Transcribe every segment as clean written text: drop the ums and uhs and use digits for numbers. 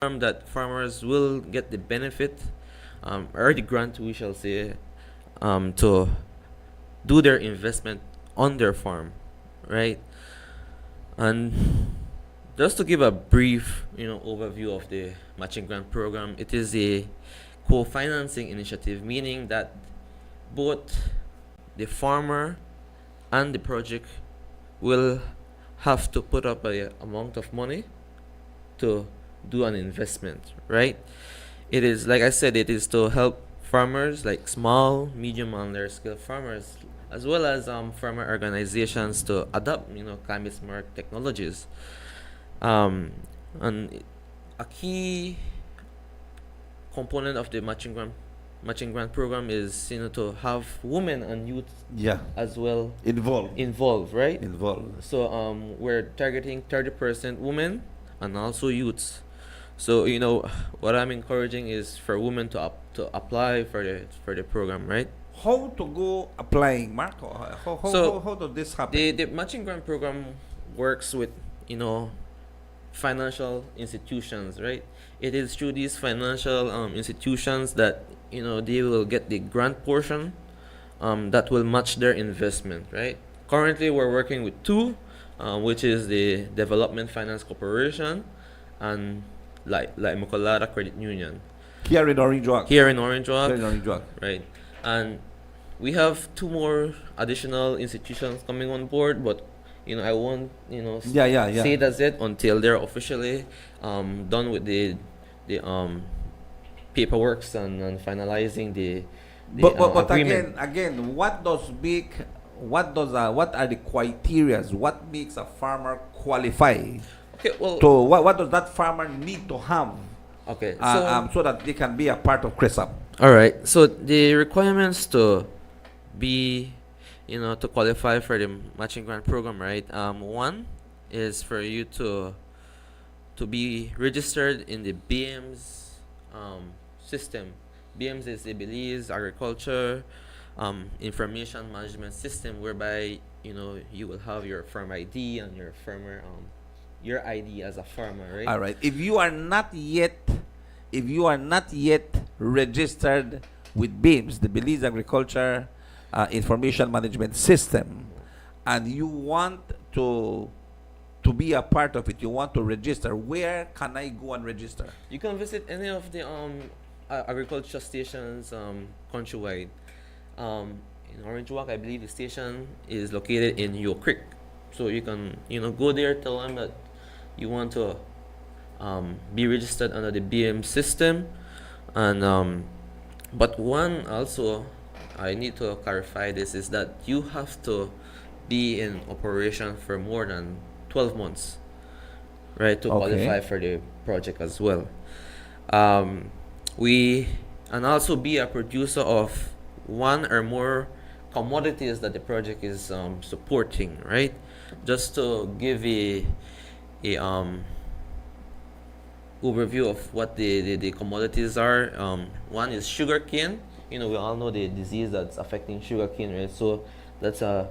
that farmers will get the benefit, or the grant, we shall say, to do their investment on their farm, right? And just to give a brief, overview of the matching grant program, it is a co-financing initiative, meaning that both the farmer and the project will have to put up a amount of money to do an investment, right? It is, like I said, it is to help farmers, like small, medium, and large scale farmers, as well as farmer organizations to adopt, climate smart technologies. Um, and a key component of the matching grant program is, to have women and youth Yeah. as well Involved. right? Involved. So we're targeting 30% women and also youths. So what I'm encouraging is for women to apply for the program, right? How to go applying, Marco? How does this happen? The matching grant program works with financial institutions, right? It is through these financial institutions that they will get the grant portion that will match their investment, right? Currently, we're working with two, which is the Development Finance Corporation and like Mukolada Credit Union Here in Orange Walk. here in Orange Here Walk, in Orange Walk. right? And we have two more additional institutions coming on board, but I won't Yeah. say that's it until they're officially done with the paperworks and finalizing the But agreement. again, what are the criterias? What makes a farmer qualify Okay, well, to what does that farmer need to have okay, so that they can be a part of CRESAP? all right. So the requirements to be, to qualify for the matching grant program, right? One is for you to be registered in the BM's system. BM's is the Belize Agriculture Information Management System, whereby you will have your farm ID and your farmer your ID as a farmer, right? All right. If you are not yet registered with BIMS, the Belize Agriculture Information Management System, and you want to be a part of it, you want to register, where can I go and register? You can visit any of the agriculture stations countrywide. In Orange Walk, I believe the station is located in Yo Creek, so you can go there, tell them that you want to be registered under the BM system, and but one also I need to clarify this is that you have to be in operation for more than 12 months, right, to Okay. qualify for the project as well. We and also be a producer of one or more commodities that the project is supporting, right? Just to give a overview of what the commodities are. One is sugarcane. We all know the disease that's affecting sugarcane, right? So that's a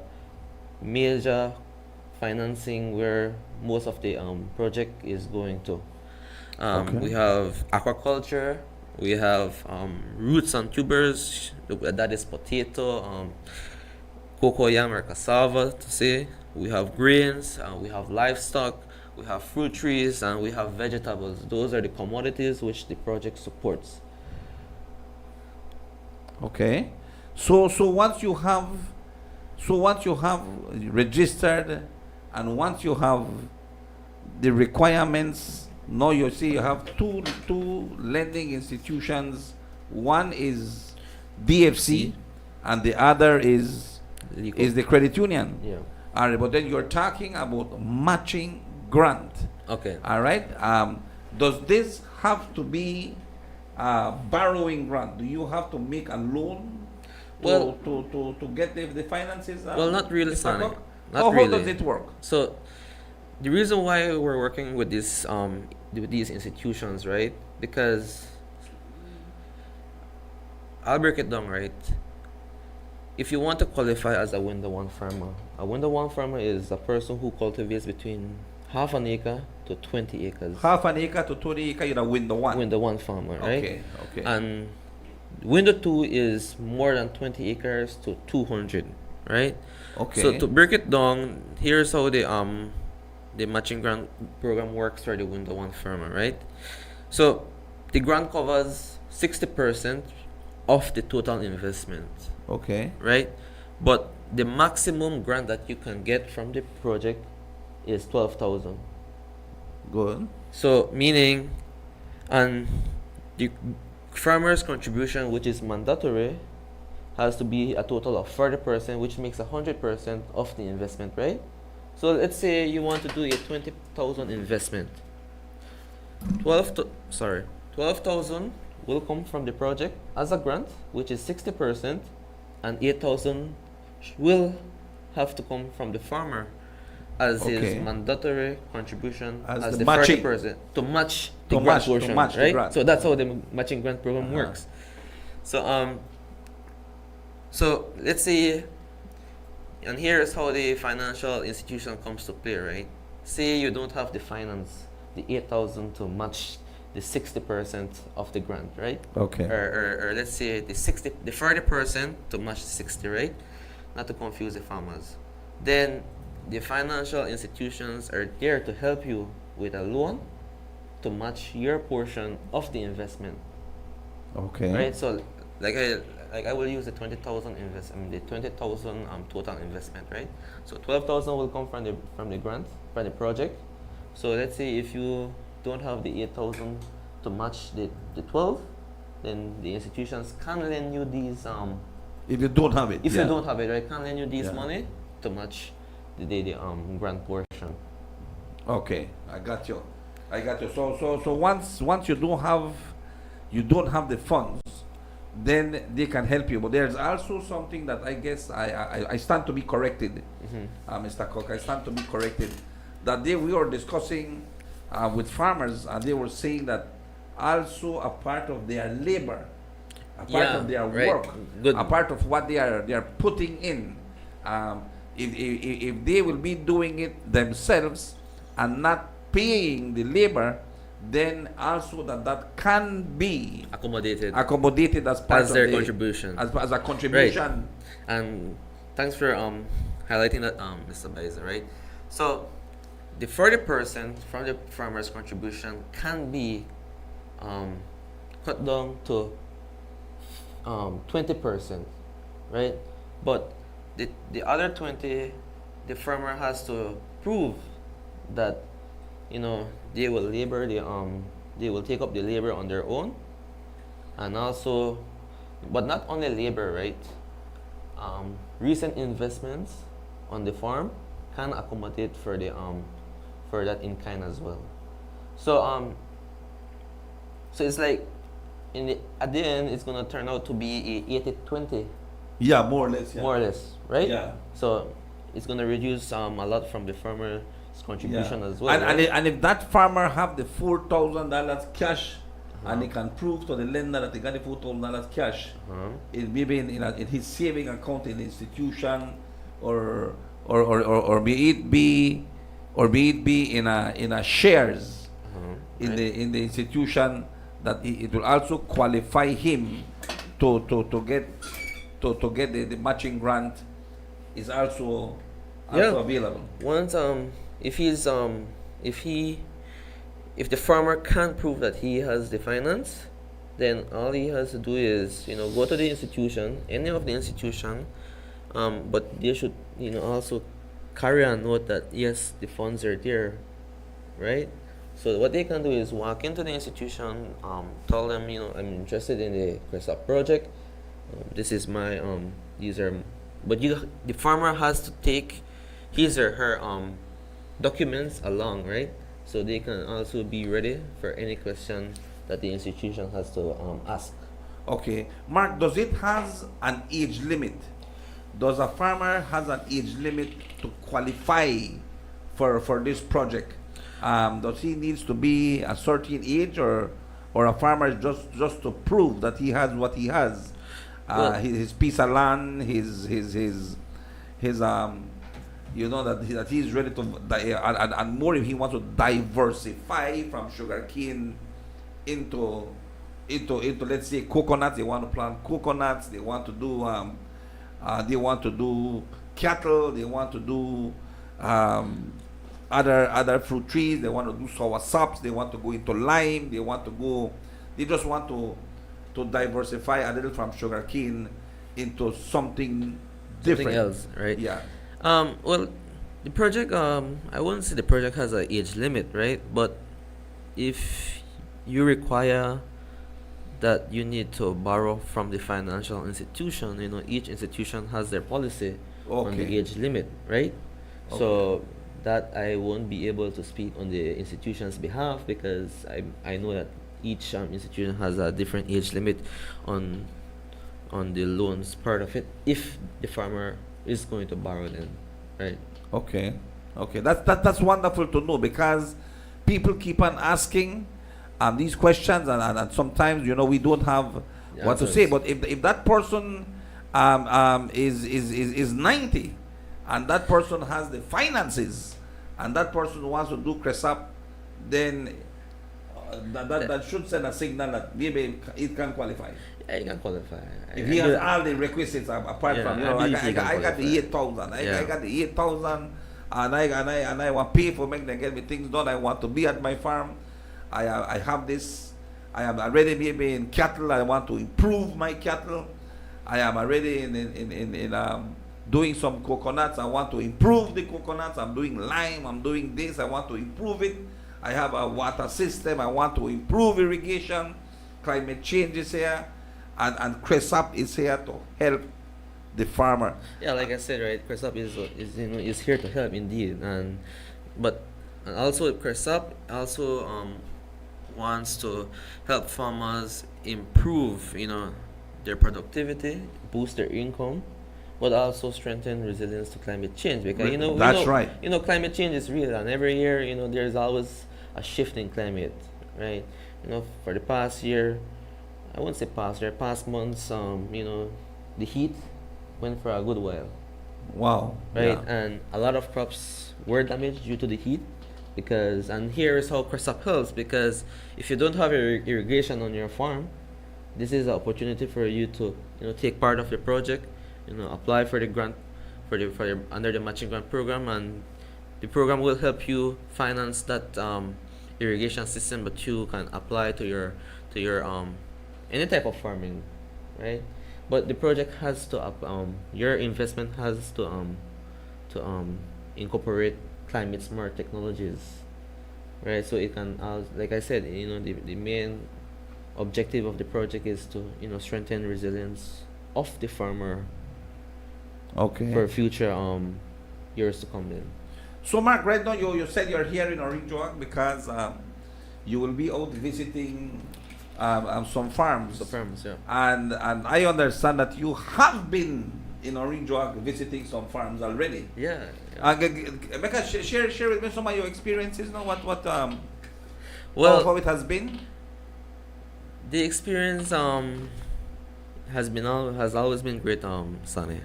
major financing where most of the project is going to. Okay. We have aquaculture. We have roots and tubers. That is potato, cocoa, yam, or cassava to say. We have grains. We have livestock. We have fruit trees, and we have vegetables. Those are the commodities which the project supports. Okay. So once you have registered, and once you have the requirements, now you see you have two lending institutions. One is BFC, and the other is Legal. the credit union. Yeah. All right, but then you're talking about matching grant. Okay. All right. Does this have to be a borrowing grant? Do you have to make a loan Well- to get the finances? Well, not really, Mr. Sonic. Cook? Not How really. does it work? So the reason why we're working with these institutions, right? Because I'll break it down, right? If you want to qualify as a window one farmer, a window one farmer is a person who cultivates between half an acre to 20 acres. Half an acre to 20 acre, you know, window one. Window one farmer, right? Okay, okay. And window two is more than 20 acres to 200, right? Okay. So to break it down, here's how the matching grant program works for the window one farmer, right? So the grant covers 60% of the total investment, Okay. right? But the maximum grant that you can get from the project is 12,000. Good. So meaning, and the farmer's contribution, which is mandatory, has to be a total of 40%, which makes 100% of the investment, right? So let's say you want to do a 20,000 investment. 12,000 will come from the project as a grant, which is 60%, and 8,000 will have to come from the farmer as Okay. his mandatory contribution As as the the matching- 40% to match the To grant match- to portion, match the right? grant. So that's how the matching grant program Uh-huh. works. So let's say, and here's how the financial institution comes to play, right? Say you don't have the finance, the 8,000 to match the 60% of the grant, right? Okay. Or let's say the 40% to match the 60, right? Not to confuse the farmers. Then the financial institutions are there to help you with a loan to match your portion of the investment, Okay. right? So like I will use the 20,000 the 20,000 total investment, right? So 12,000 will come from the grant, from the project. So let's say if you don't have the 8,000 to match the 12, then the institutions can lend you these If you don't have it. if yeah. you don't have it, right, can lend you this Yeah. money to match the grant portion. Okay, I got you. I got you. So once you don't have the funds, then they can help you. But there's also something that I guess I stand to be corrected, Mr. Cook. I stand to be corrected. That day we were discussing with farmers, and they were saying that also a part of their labor, a part Yeah, of their right. work, Good. a part of what they are putting in. If they will be doing it themselves and not paying the labor, then also that can be accommodated as part as of their the, contribution. as a contribution. And thanks for highlighting that, Mr. Baiza, right? So the 40% from the farmer's contribution can be cut down to 20%, right? But the other 20, the farmer has to prove that they will labor they will take up the labor on their own, and also, but not only labor, right? Recent investments on the farm can accommodate for the for that in kind as well. So so it's like at the end it's gonna turn out to be a 80-20, Yeah, more or less. Yeah. more or less, right? Yeah. So it's gonna reduce a lot from the farmer's contribution as well. And, right? and if that farmer have the $4,000 cash, and he can prove to the lender that he got the $4,000 cash, it may be in his saving account in the institution, or be it be in a shares in Right. the institution, that it will also qualify him to get the matching grant is also available. Once if the farmer can't prove that he has the finance, then all he has to do is go to the institution, any of the institution, but they should also carry a note that yes, the funds are there, right? So what they can do is walk into the institution, tell them I'm interested in the Cresta project. This is my these are, but the farmer has to take his or her documents along, right? So they can also be ready for any question that the institution has to ask. Okay, Mark, does it has an age limit? Does a farmer has an age limit to qualify for this project? Does he needs to be a certain age, or a farmer just to prove that he has what he has, Well- his piece of land, his You know that he's ready to and more if he wants to diversify from sugarcane into into let's say coconuts. They want to plant coconuts. They want to do cattle. They want to do um, other fruit trees. They want to do sour sops. They want to go into lime. They want to go. They just want to diversify a little from sugarcane into something Something different. else, right? Yeah. Well, the project, I wouldn't say the project has an age limit, right? But if you require that you need to borrow from the financial institution, each institution has their policy on the Okay. age limit, right? Okay. So that I won't be able to speak on the institution's behalf because I know that each institution has a different age limit on on the loans part of it if the farmer is going to borrow them, right? Okay. Okay. That's wonderful to know because people keep on asking these questions and sometimes we don't have The what to say. answers. But if that person is 90 and that person has the finances and that person wants to do Cresap, then that should send a signal that maybe it can qualify. Yeah, you can qualify. If he has all the requisites apart Yeah, from, I believe I he can got the qualify. 8,000. I Yeah. got the 8,000 and I want pay for make them get me things done. I want to be at my farm. I have this. I am already maybe in cattle. I want to improve my cattle. I am already in doing some coconuts. I want to improve the coconuts. I'm doing lime. I'm doing this. I want to improve it. I have a water system. I want to improve irrigation. Climate change is here, and Cresap is here to help the farmer. Yeah, like I said, right, Cresap is here to help indeed, but and also Cresap also wants to help farmers improve, their productivity, boost their income, but also strengthen resilience to climate change because That's right. climate change is real, and every year there's always a shift in climate, right? For the past year, I won't say past year, past months, the heat went for a good while, Wow. right? Yeah. And a lot of crops were damaged due to the heat and here is how Cresap helps because if you don't have irrigation on your farm, this is an opportunity for you to take part of the project, apply for the grant for under the matching grant program, and the program will help you finance that irrigation system, but you can apply to your any type of farming, right? But the project has to your investment has to incorporate climate smart technologies, right? So it can, like I said, the main objective of the project is to strengthen resilience of the farmer Okay. for future years to come. Then So, Mark, right now you said you're here in Orange Walk because you will be out visiting some farms. the farmers, yeah. And I understand that you have been in Orange Walk visiting some farms already. Yeah, yeah. Becca, share with me some of your experiences. Now, what Well, how it has been. the experience has always been great, Sunny.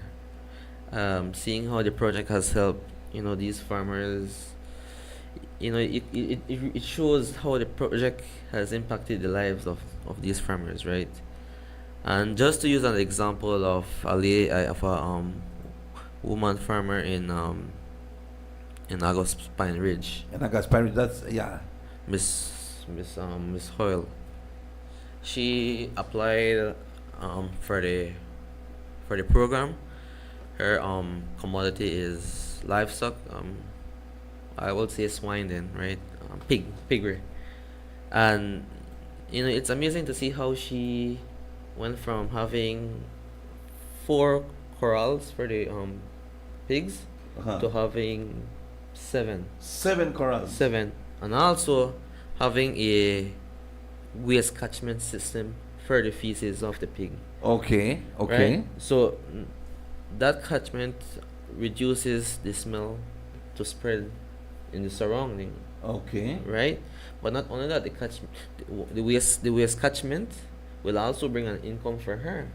Seeing how the project has helped these farmers, it shows how the project has impacted the lives of these farmers, right? And just to use an example of a woman farmer in August Pine Ridge, And I guess that's yeah. Miss Hoyle. She applied for the program. Her commodity is livestock. I would say swine then, right? Piggery, and it's amazing to see how she went from having 4 corrals for the pigs Uh-huh. to having seven, 7 corrals. and also having a waste catchment system for the feces of the pig. Okay. Okay. Right? So that catchment reduces the smell to spread in the surrounding, Okay. right? But not only that, the waste catchment will also bring an income for her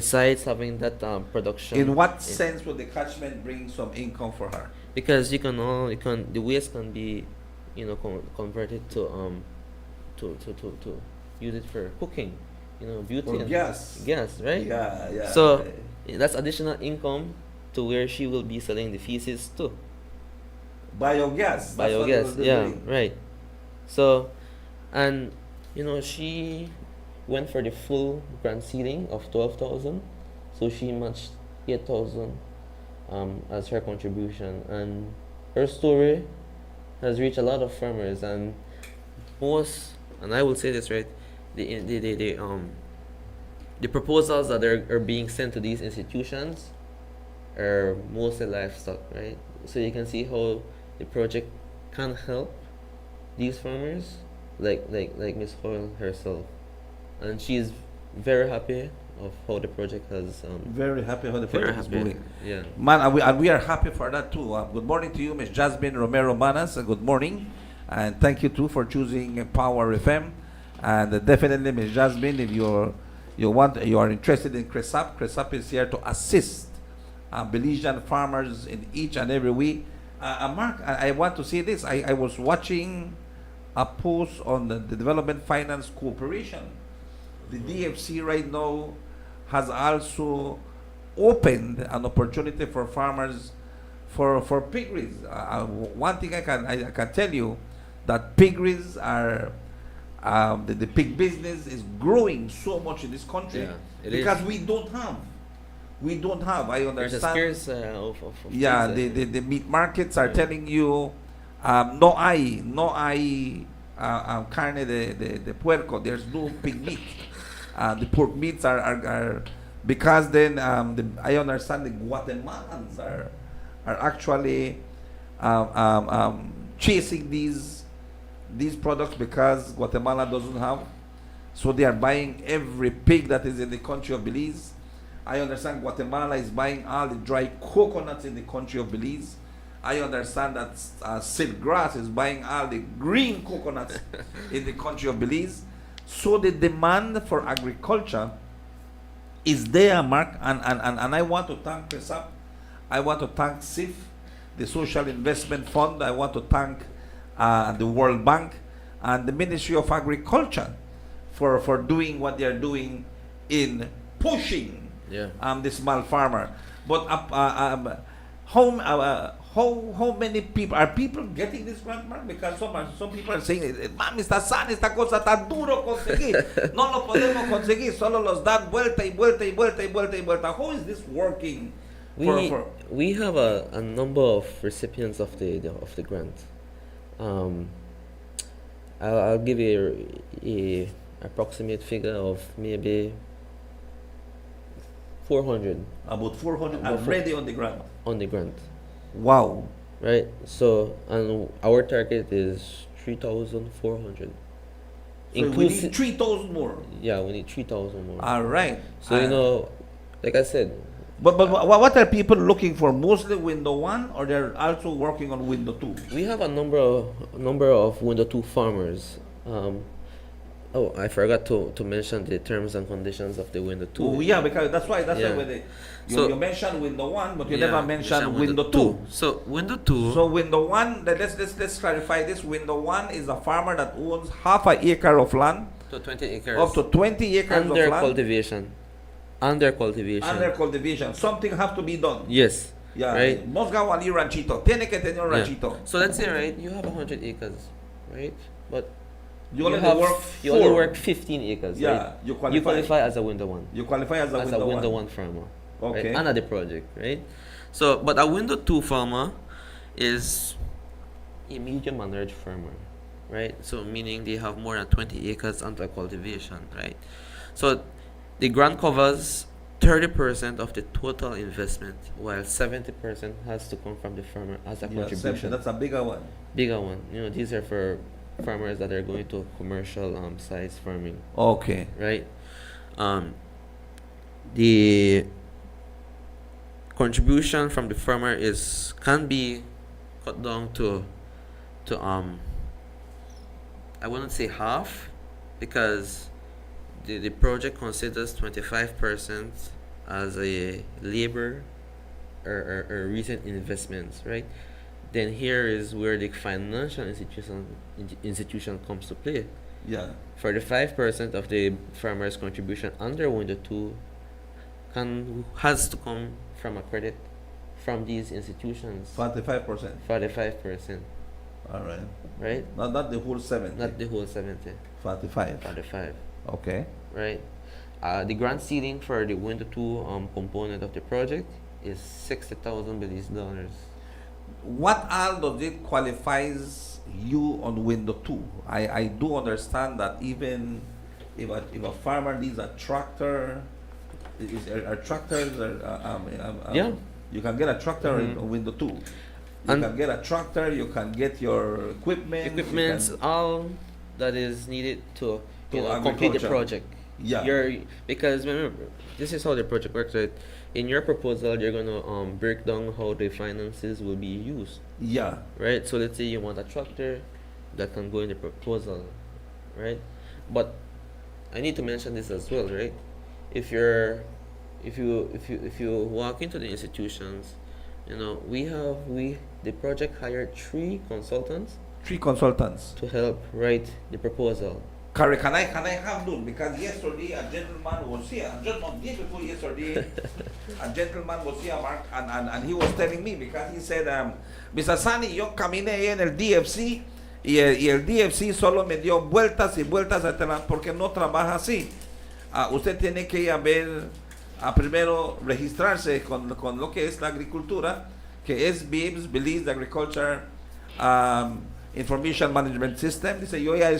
besides having that production. In what in- sense would the catchment bring some income for her? because the waste can be, converted to use it for cooking, beauty Or and gas. gas, right? Yeah, yeah. So that's additional income to where she will be selling the feces too. Biogas. That's what Biogas, they're yeah, doing. right. So, and she went for the full grant ceiling of 12,000, so she matched 8,000 as her contribution, and her story has reached a lot of farmers, and I will say this, right, the proposals that are being sent to these institutions are mostly livestock, right? So you can see how the project can help these farmers, like Miss Hoyle herself, and she's very happy of how the project has Very happy how the very project is happy. going. Yeah. Man, and we are happy for that too. Good morning to you, Ms. Jasmine Romero Manas. Good morning, and thank you too for choosing Power FM. And definitely, Ms. Jasmine, if you are interested in CRESAP is here to assist Belizean farmers in each and every way. Mark, I want to say this. I was watching a post on the Development Finance Corporation. The DFC right now has also opened an opportunity for farmers for piggeries. One thing I can tell you that piggeries are the pig business is growing so much in this country Yeah, it because is. we don't have. We don't have. I There's a understand. scarce of Yeah, things, the meat markets are Yeah. telling you no hay carne de puerco. There's no pig meat. The pork meats are because then I understand the Guatemalans are actually chasing these products because Guatemala doesn't have, so they are buying every pig that is in the country of Belize. I understand Guatemala is buying all the dry coconuts in the country of Belize. I understand that Silk Grass is buying all the green coconuts in the country of Belize. So the demand for agriculture is there, Mark, and I want to thank CRESAP. I want to thank SIF, the Social Investment Fund. I want to thank the World Bank and the Ministry of Agriculture for doing what they are doing in pushing Yeah. the small farmer. But how many people are getting this grant, Mark? Because some people are saying, mami, está sana esta cosa, está duro conseguir, no lo podemos conseguir, solo los dan vuelta y vuelta y vuelta y vuelta y vuelta. How is this working? We have a number of recipients of the grant. I'll give you a approximate figure of maybe 400 About 400 About already on the grant. on the grant, Wow. right? So, and our target is 3,400. So we need 3,000 more. Yeah, we need 3,000 more. All right. So like I said, But what are people looking for? Mostly window 1, or they're also working on window 2? we have a number of window 2 farmers. Oh, I forgot to mention the terms and conditions of the window 2. Oh, yeah, because that's why Yeah. when So- you mentioned window 1, but you Yeah, never mentioned window 2. 2. So window 2. So window 1, let's clarify this. Window 1 is a farmer that owns half an acre of land, to 20 acres. up to 20 acres under of land, cultivation. Under cultivation. under cultivation. Something have to be done. Yes. Yeah, Right. Mosga wali ranchito. Tiene que tener un Yeah. ranchito. So let's say, right, you have 100 acres, right? But You only have work you only 4. work 15 acres. Yeah, Right? you You qualify. qualify as a window 1. You qualify as a As window, a window 1. 1 farmer. Okay. Right? Under the project, right? So, but a window 2 farmer is a medium managed farmer, right? So meaning they have more than 20 acres under cultivation, right? So the grant covers 30% of the total investment, while 70% has to come from the farmer as a Yeah, contribution. that's a bigger one. Bigger one. These are for farmers that are going to commercial size farming, Okay. right? The contribution from the farmer can be cut down to I wouldn't say half, because the project considers 25% as a labor or recent investments, right? Then here is where the financial institution comes to play. Yeah. For the 5% of the farmer's contribution under window 2 has to come from a credit from these institutions. 45%. 45%, All right. right? Not the whole 70. Not the whole 70. 45. 45, Okay. right? The grant ceiling for the window 2 component of the project is 60,000 Belize dollars. What all does it qualifies you on window 2? I do understand that even if a farmer needs a tractor, are tractors Yeah. you can get a tractor Mhm. in window 2. You And- can get a tractor, you can get your equipment. Equipments, you all that is needed to To complete the agriculture. project. Yeah. Because remember, this is how the project works, right? In your proposal, you're gonna break down how the finances will be used, Yeah. right? So let's say you want a tractor, that can go in the proposal, right? But I need to mention this as well, right? If you walk into the institutions, the project hired 3 consultants 3 consultants. to help write the proposal. Carrie, can I have none? Because yesterday a gentleman was here, just not day before yesterday, a gentleman was here, Mark, and he was telling me, because he said, Mr. Sani, yo caminé en el DFC y el DFC solo me dio vueltas y vueltas porque no trabaja así. Usted tiene que ir a ver, primero registrarse con lo que es la agricultura, que es BIBS, Belize Agriculture Information Management System. Dice, yo ya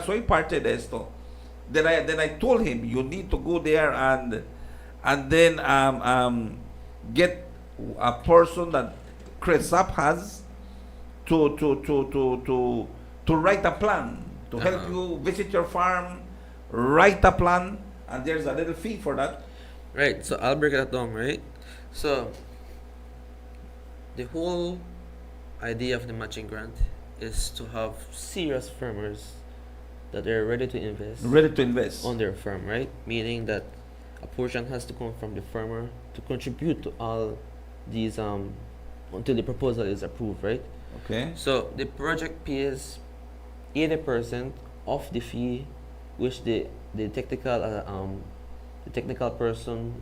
soy parte de esto. Then I told him, you need to go there and then get a person that CRESAP has to write a plan, to help you visit your farm, write a plan, and there's a little fee for that. Right, so I'll break that down, right? So the whole idea of the matching grant is to have serious farmers that are ready to invest on their farm, right? Meaning that a portion has to come from the farmer to contribute to all these until the proposal is approved, right? Okay. So the project pays 80% of the fee, which the technical person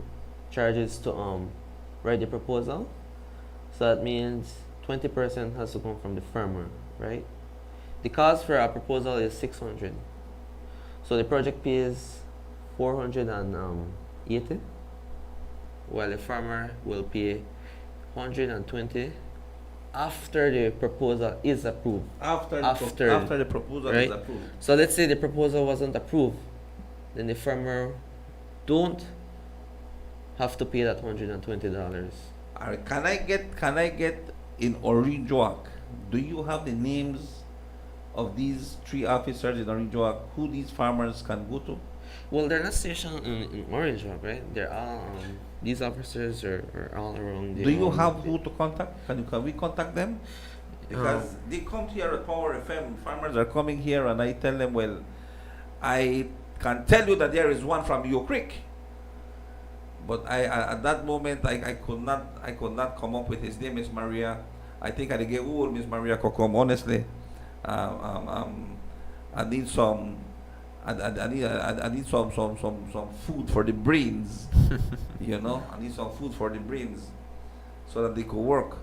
charges to write the proposal. So that means 20% has to come from the farmer, right? The cost for a proposal is 600. So the project pays 480, while the farmer will pay 120 after the proposal is approved. After the proposal right? is approved. So let's say the proposal wasn't approved, then the farmer don't have to pay that $120. Can I get in Orinjoak? Do you have the names of these 3 officers in Orinjoak who these farmers can go to? Well, they're not stationed in Orange Rock, right? They're all these officers are all around. Do you have who to contact? Can we contact them? Because they come here at Power FM. Farmers are coming here, and I tell them, well, I can tell you that there is one from Yo Creek, but I at that moment I could not come up with his name. Miss Maria, I think I get Miss Maria Kokom. Honestly, I need some. I need some food for the brains. I need some food for the brains so that they could work.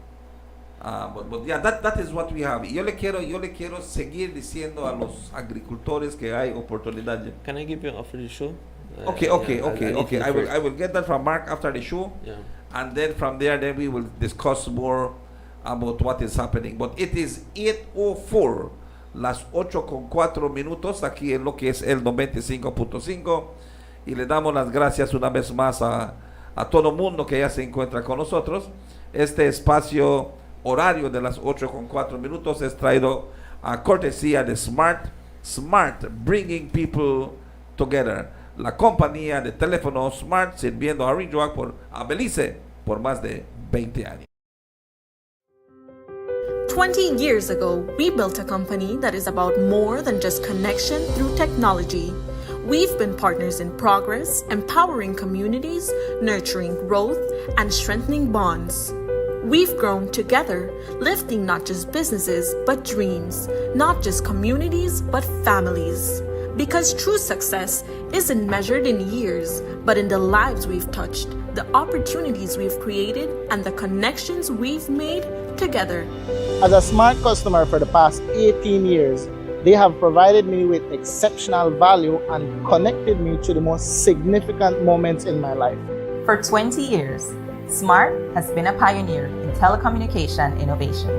But yeah, that is what we have. Yo le quiero seguir diciendo a los agricultores que hay oportunidad. Can I give you an offer the show? Okay. I will get that from Mark after the show. Yeah. And then from there, then we will discuss more about what is happening. But it is 8:04, las 8:04 aquí en lo que es el 95.5. Y le damos las gracias una vez más a todo mundo que ya se encuentra con nosotros. Este espacio horario de las 8:04 es traído a cortesía de Smart, bringing people together. La compañía de teléfono Smart sirviendo a Rinjoak a Belize por más de 20 años. 20 years ago, we built a company that is about more than just connection through technology. We've been partners in progress, empowering communities, nurturing growth, and strengthening bonds. We've grown together, lifting not just businesses, but dreams, not just communities, but families. Because true success isn't measured in years, but in the lives we've touched, the opportunities we've created, and the connections we've made together. As a smart customer for the past 18 years, they have provided me with exceptional value and connected me to the most significant moments in my life. For 20 years, Smart has been a pioneer in telecommunication innovation,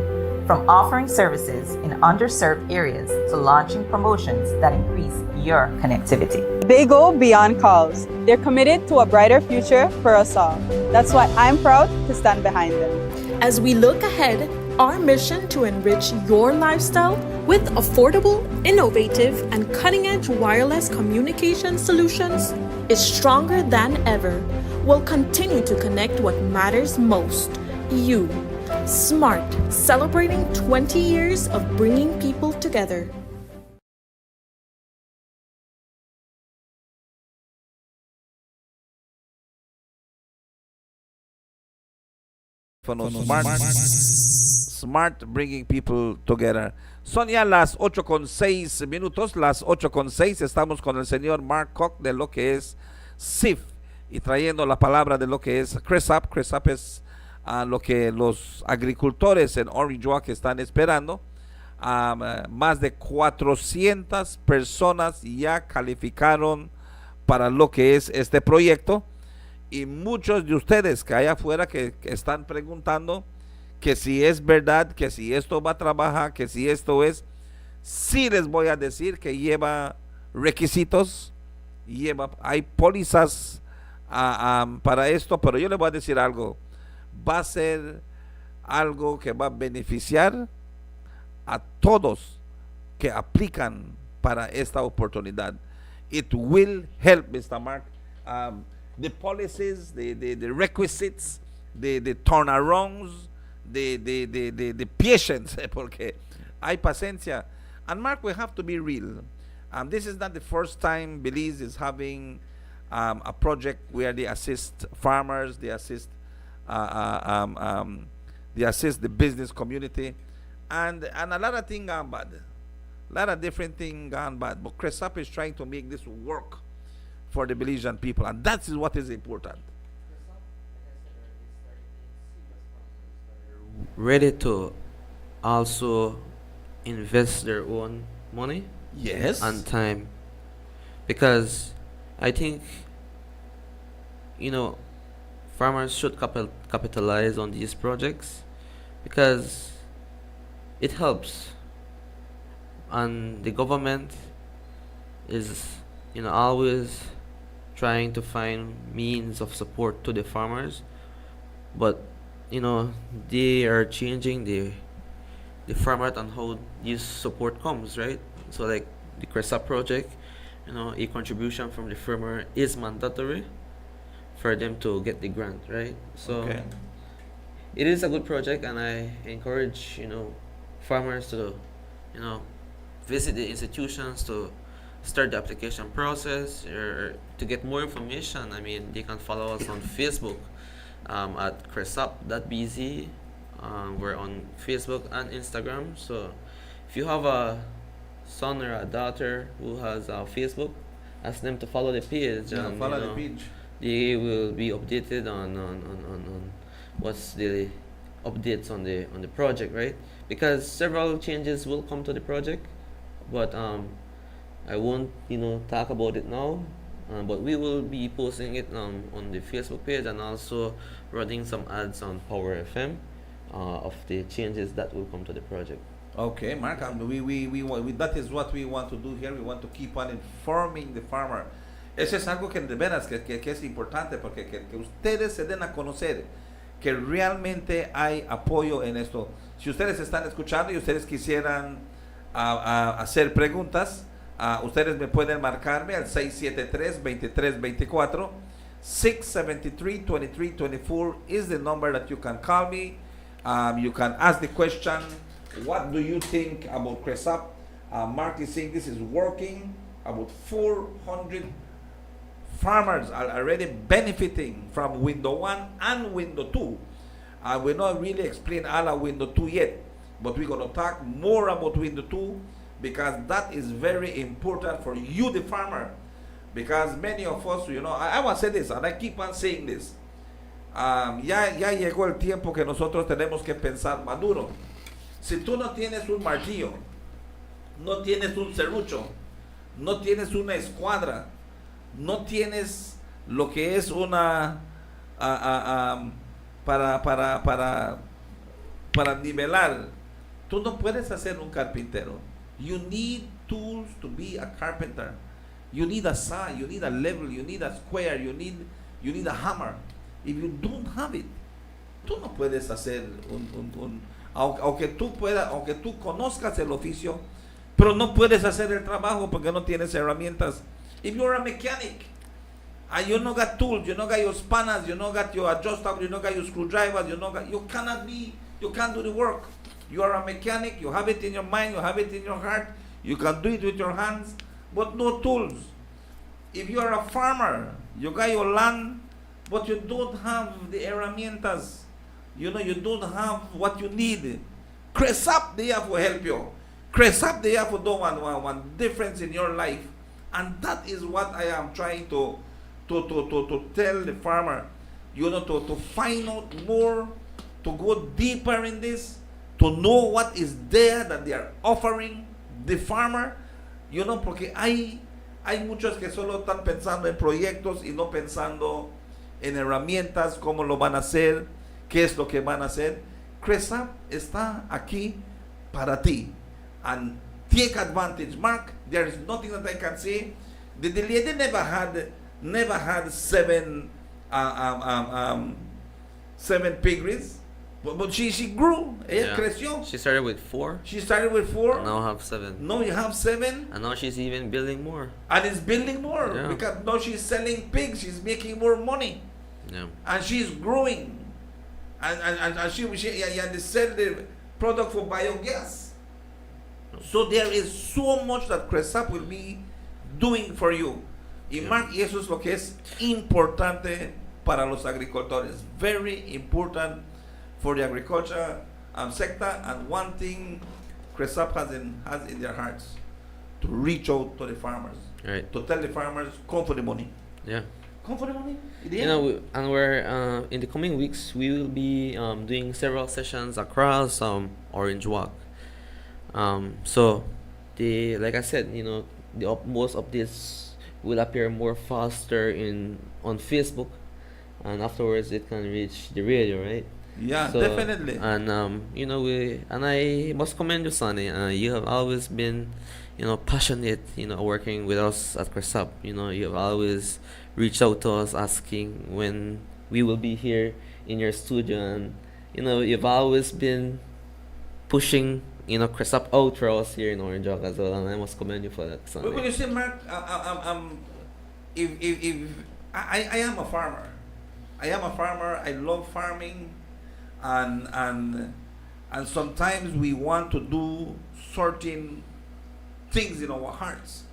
from offering services in underserved areas to launching promotions that increase your connectivity. They go beyond calls. They're committed to a brighter future for us all. That's why I'm proud to stand behind them. As we look ahead, our mission to enrich your lifestyle with affordable, innovative, and cutting-edge wireless communication solutions is stronger than ever. We'll continue to connect what matters most, you. Smart, celebrating 20 years of bringing people together. Smart bringing people together. Son ya las 8:06 las 8:06. Estamos con el señor Mark Koch de lo que es SIF y trayendo la palabra de lo que es CRESAP. CRESAP es lo que los agricultores en Orange Walk están esperando. Más de 400 personas ya calificaron para lo que es este proyecto. Y muchos de ustedes que hay afuera que están preguntando que si es verdad, que si esto va a trabajar, que si esto es, sí les voy a decir que lleva requisitos, hay pólizas para esto, pero yo les voy a decir algo, va a ser algo que va a beneficiar a todos que aplican para esta oportunidad. It will help, Mr. Mark. The policies, the requisites, the turnarounds, the patience, porque hay paciencia. And Mark, we have to be real. This is not the first time Belize is having a project where they assist farmers, they assist the business community, and a lot of things gone bad, a lot of different things gone bad. But CRESAP is trying to make this work for the Belizean people, and that is what is important. Ready to also invest their own money, Yes. and time, because I think, farmers should capitalize on these projects because it helps, and the government is always trying to find means of support to the farmers, but they are changing the format on how this support comes, right? So like the CRESA project, a contribution from the farmer is mandatory for them to get the grant, right? So Okay. it is a good project, and I encourage farmers to visit the institutions to start the application process, or to get more information. I mean, they can follow us on Facebook at cressup.bz. We're on Facebook and Instagram. So if you have a son or a daughter who has a Facebook, ask them to follow the page, Yeah, and follow the page. they will be updated on what's the updates on the project, right? Because several changes will come to the project, but I won't talk about it now. But we will be posting it on the Facebook page, and also running some ads on Power FM of the changes that will come to the project. Okay, Mark, that is what we want to do here. We want to keep on informing the farmer. Eso es algo que de veras que es importante, porque que ustedes se den a conocer que realmente hay apoyo en esto. Si ustedes están escuchando y ustedes quisieran hacer preguntas, ustedes me pueden marcarme al 673-2324. 673-2324 is the number that you can call me. You can ask the question, what do you think about CRESAP? Mark is saying this is working. about 400 farmers are already benefiting from window 1 and window 2. We're not really explain all of window 2 yet, but we're going to talk more about window 2 because that is very important for you, the farmer. Because many of us, I want to say this, and I keep on saying this. Ya llegó el tiempo que nosotros tenemos que pensar maduro. Si tú no tienes un martillo, no tienes un serrucho, no tienes una escuadra, no tienes lo que es una para nivelar, tú no puedes hacer un carpintero. You need tools to be a carpenter. You need a saw, you need a level, you need a square, you need a hammer. If you don't have it, tú no puedes hacer aunque tú conozcas el oficio, pero no puedes hacer el trabajo porque no tienes herramientas. If you're a mechanic and you no got tools, you no got your spanners, you no got your adjustable, you no got your screwdrivers, you can't do the work. You are a mechanic, you have it in your mind, you have it in your heart, you can do it with your hands, but no tools. If you are a farmer, you got your land, but you don't have the herramientas. You don't have what you need. Cresap, they have to help you. Cresap, they have to do one difference in your life. And that is what I am trying to tell the farmer. To find out more, to go deeper in this, to know what is there that they are offering the farmer. Porque hay muchos que solo están pensando en proyectos y no pensando en herramientas, cómo lo van a hacer, qué es lo que van a hacer. Cresap está aquí para ti. And take advantage. Mark, there is nothing that I can say. The lady never had seven piggeries. But she grew. Ella creció. She started with 4. And now have 7. Now you have 7. And now she's even building more. And is building more. Yeah. Because now she's selling pigs. She's making more money. Yeah. And she's growing. And she sell the product for biogas. So there is so much that Cresap will be doing for you. Y Mark, y eso es lo que es importante para los agricultores. Very important for the agriculture sector, and one thing Cresap has in their hearts, to reach out to the farmers, Right. to tell the farmers, come for the money. Yeah. Come for the money. And we're in the coming weeks we will be doing several sessions across Orange Walk. So like I said, most updates will appear more faster on Facebook, and afterwards it can reach the radio, right? Yeah, So, definitely. And I must commend you, Sonny. You have always been, passionate, working with us at Cresap. You have always reached out to us asking when we will be here in your studio, and you've always been pushing, Cresap out for us here in Orange Walk as well, and I must commend you for that, Sonny. But you see, Mark, if I am a farmer. I love farming. And sometimes we want to do certain things in our hearts.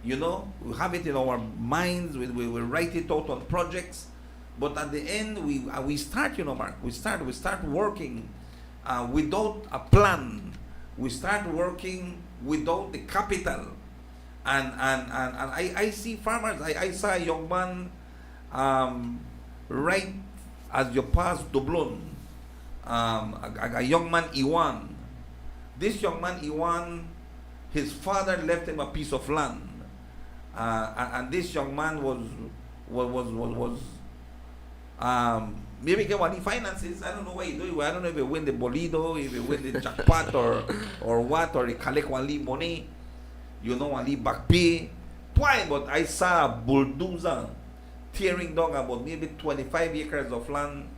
We have it in our minds. We write it out on projects, but at the end we start. Mark, we start working without a plan. We start working without the capital, and I see farmers. I saw a young man right as you pass Dublin. A young man, Iwan. This young man, Iwan, his father left him a piece of land, and this young man was maybe get what he finances. I don't know what he do. I don't know if he win the bolido, if he win the jackpot, or what, or he collect one leave money, one leave back pay. Why? But I saw a bulldozer tearing down about maybe 25 acres of land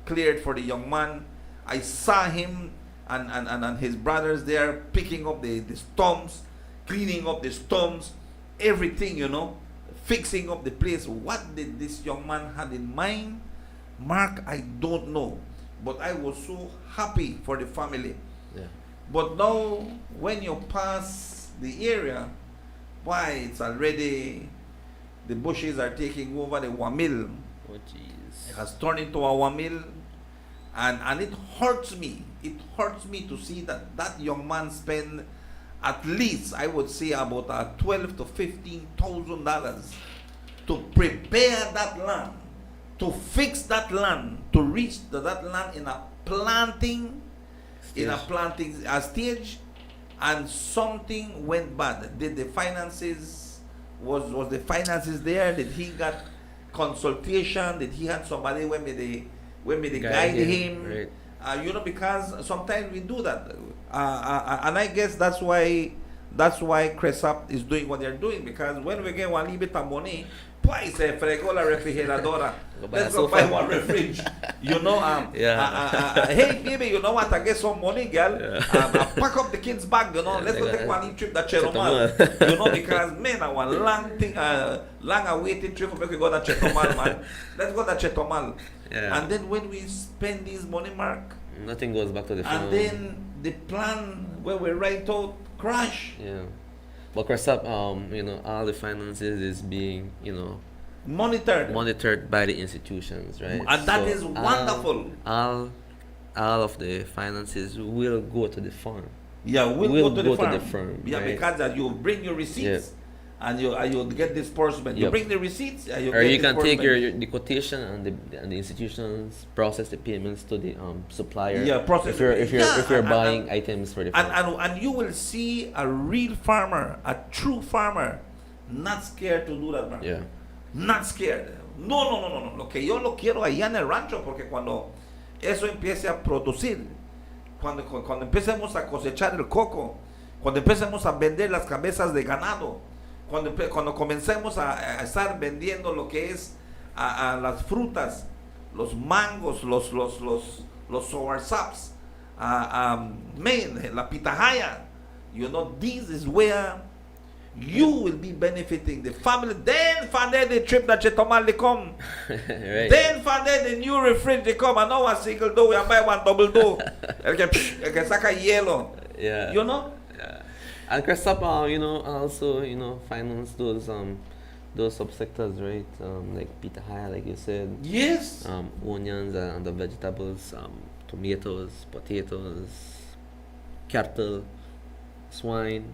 cleared for the young man. I saw him and his brothers there picking up the stumps, cleaning up the stumps, everything, fixing up the place. What did this young man have in mind? Mark, I don't know. But I was so happy for the family. Yeah. But now, when you pass the area, Why it's already the bushes are taking over the wamil. Oh jeez. It has turned into a wamil, and it hurts me. It hurts me to see that young man spend at least, I would say, about $12,000 to $15,000 to prepare that land, to fix that land, to reach that land in a planting stage, and something went bad. Did the finances was the finances there? Did he got consultation? Did he had somebody when they guide him? Right. Because sometimes we do that, and I guess that's why Cresap is doing what they're doing, because when we get one little bit of money, pues se fregó la refrigeradora. Let's go buy one refrige. Hey baby, you know what? I get some money, girl. Pack up the kids' bag. Let's go take one trip to Chetumal. Because man, our long awaited trip for we go to Chetumal, man. Let's go to Chetumal. Yeah. And then when we spend this money, Mark, Nothing goes back to the farm. and then the plan where we write out crash. Yeah. But Cressap, all the finances is being, monitored by the institutions, right? And that So is wonderful. All of the finances will go to the farm. Yeah, we'll We'll go to go the to the farm. farm, Yeah, right? because that you bring your receipts and you get disbursement. You Yep. bring the receipts and you Or get you can take disbursement. the quotation and the institutions process the payments to the supplier. Yeah, process if you're it. if you're Yeah, if you're and- buying items for the farm. And you will see a real farmer, a true farmer, not scared to do that, man. Yeah. Not scared. No. Lo que yo lo quiero allá en el rancho, porque cuando eso empiece a producir, cuando empecemos a cosechar el coco, cuando empecemos a vender las cabezas de ganado, cuando comencemos a estar vendiendo lo que es a las frutas, los mangos, los soursaps, la pitahaya, this is where you will be benefiting the family. Then find the trip that you tomorrow come. Right. Then find the new refrigerator they come. I know one single door, I buy one double door. El que saca hielo. Yeah. Yeah. And Cressap, also, finance those subsectors, right? Like pitahaya, like you said. Yes. Onions and the vegetables, tomatoes, potatoes, cattle, swine,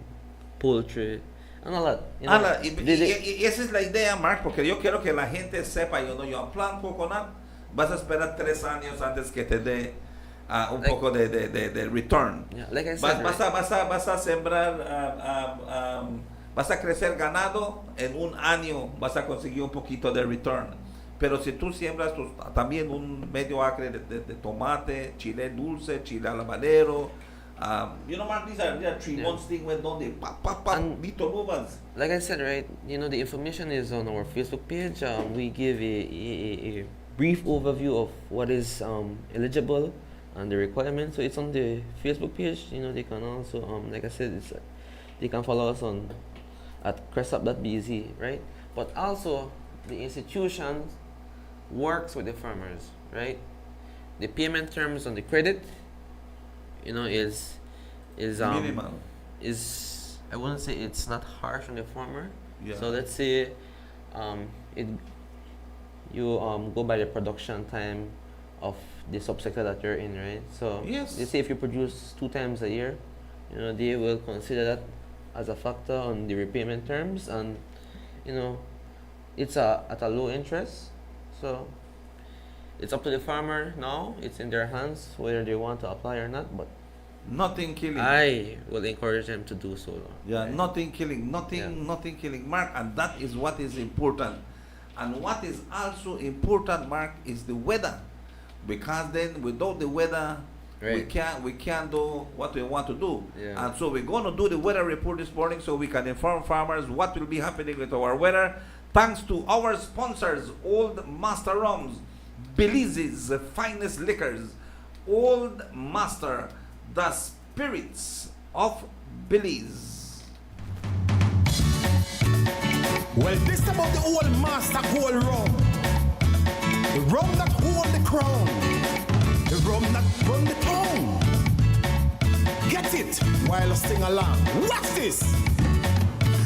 poultry, and all that. Esa es la idea, Mark, porque yo quiero que la gente sepa, yo plant coconut, vas a esperar 3 años antes que te dé un poco de return. Yeah, like I said, Vas a sembrar, vas a crecer ganado, en 1 año vas a conseguir un poquito de return. Pero si tú siembras también un medio acre de tomate, chile dulce, chile habanero, Mark, these are 3 months thing went on the And- Vito Luvas. like I said, right? The information is on our Facebook page. We give a brief overview of what is eligible and the requirements. So it's on the Facebook page. They can also, like I said, they can follow us on at cressap.bz, right? But also the institution works with the farmers, right? The payment terms on the credit, is Minimal. is I wouldn't say it's not harsh on the farmer. Yeah. So let's say you go by the production time of the subsector that you're in, right? So Yes. let's say if you produce 2 times a year, they will consider that as a factor on the repayment terms, and it's at a low interest. So it's up to the farmer now. It's in their hands whether they want to apply or not, but Nothing killing. I will encourage them to do so. Yeah, right? nothing killing, Yeah. nothing killing, Mark, and that is what is important. And what is also important, Mark, is the weather, because then without the weather, we Right. can't do what we want to do. Yeah. And so we're going to do the weather report this morning so we can inform farmers what will be happening with our weather. Thanks to our sponsors, Old Master Rums, Belize's finest liquors, Old Master, the spirits of Belize. Well, this about the old master cool rum. The rum that hold the crown. The rum that run the town. Get it while I sing along. Watch this.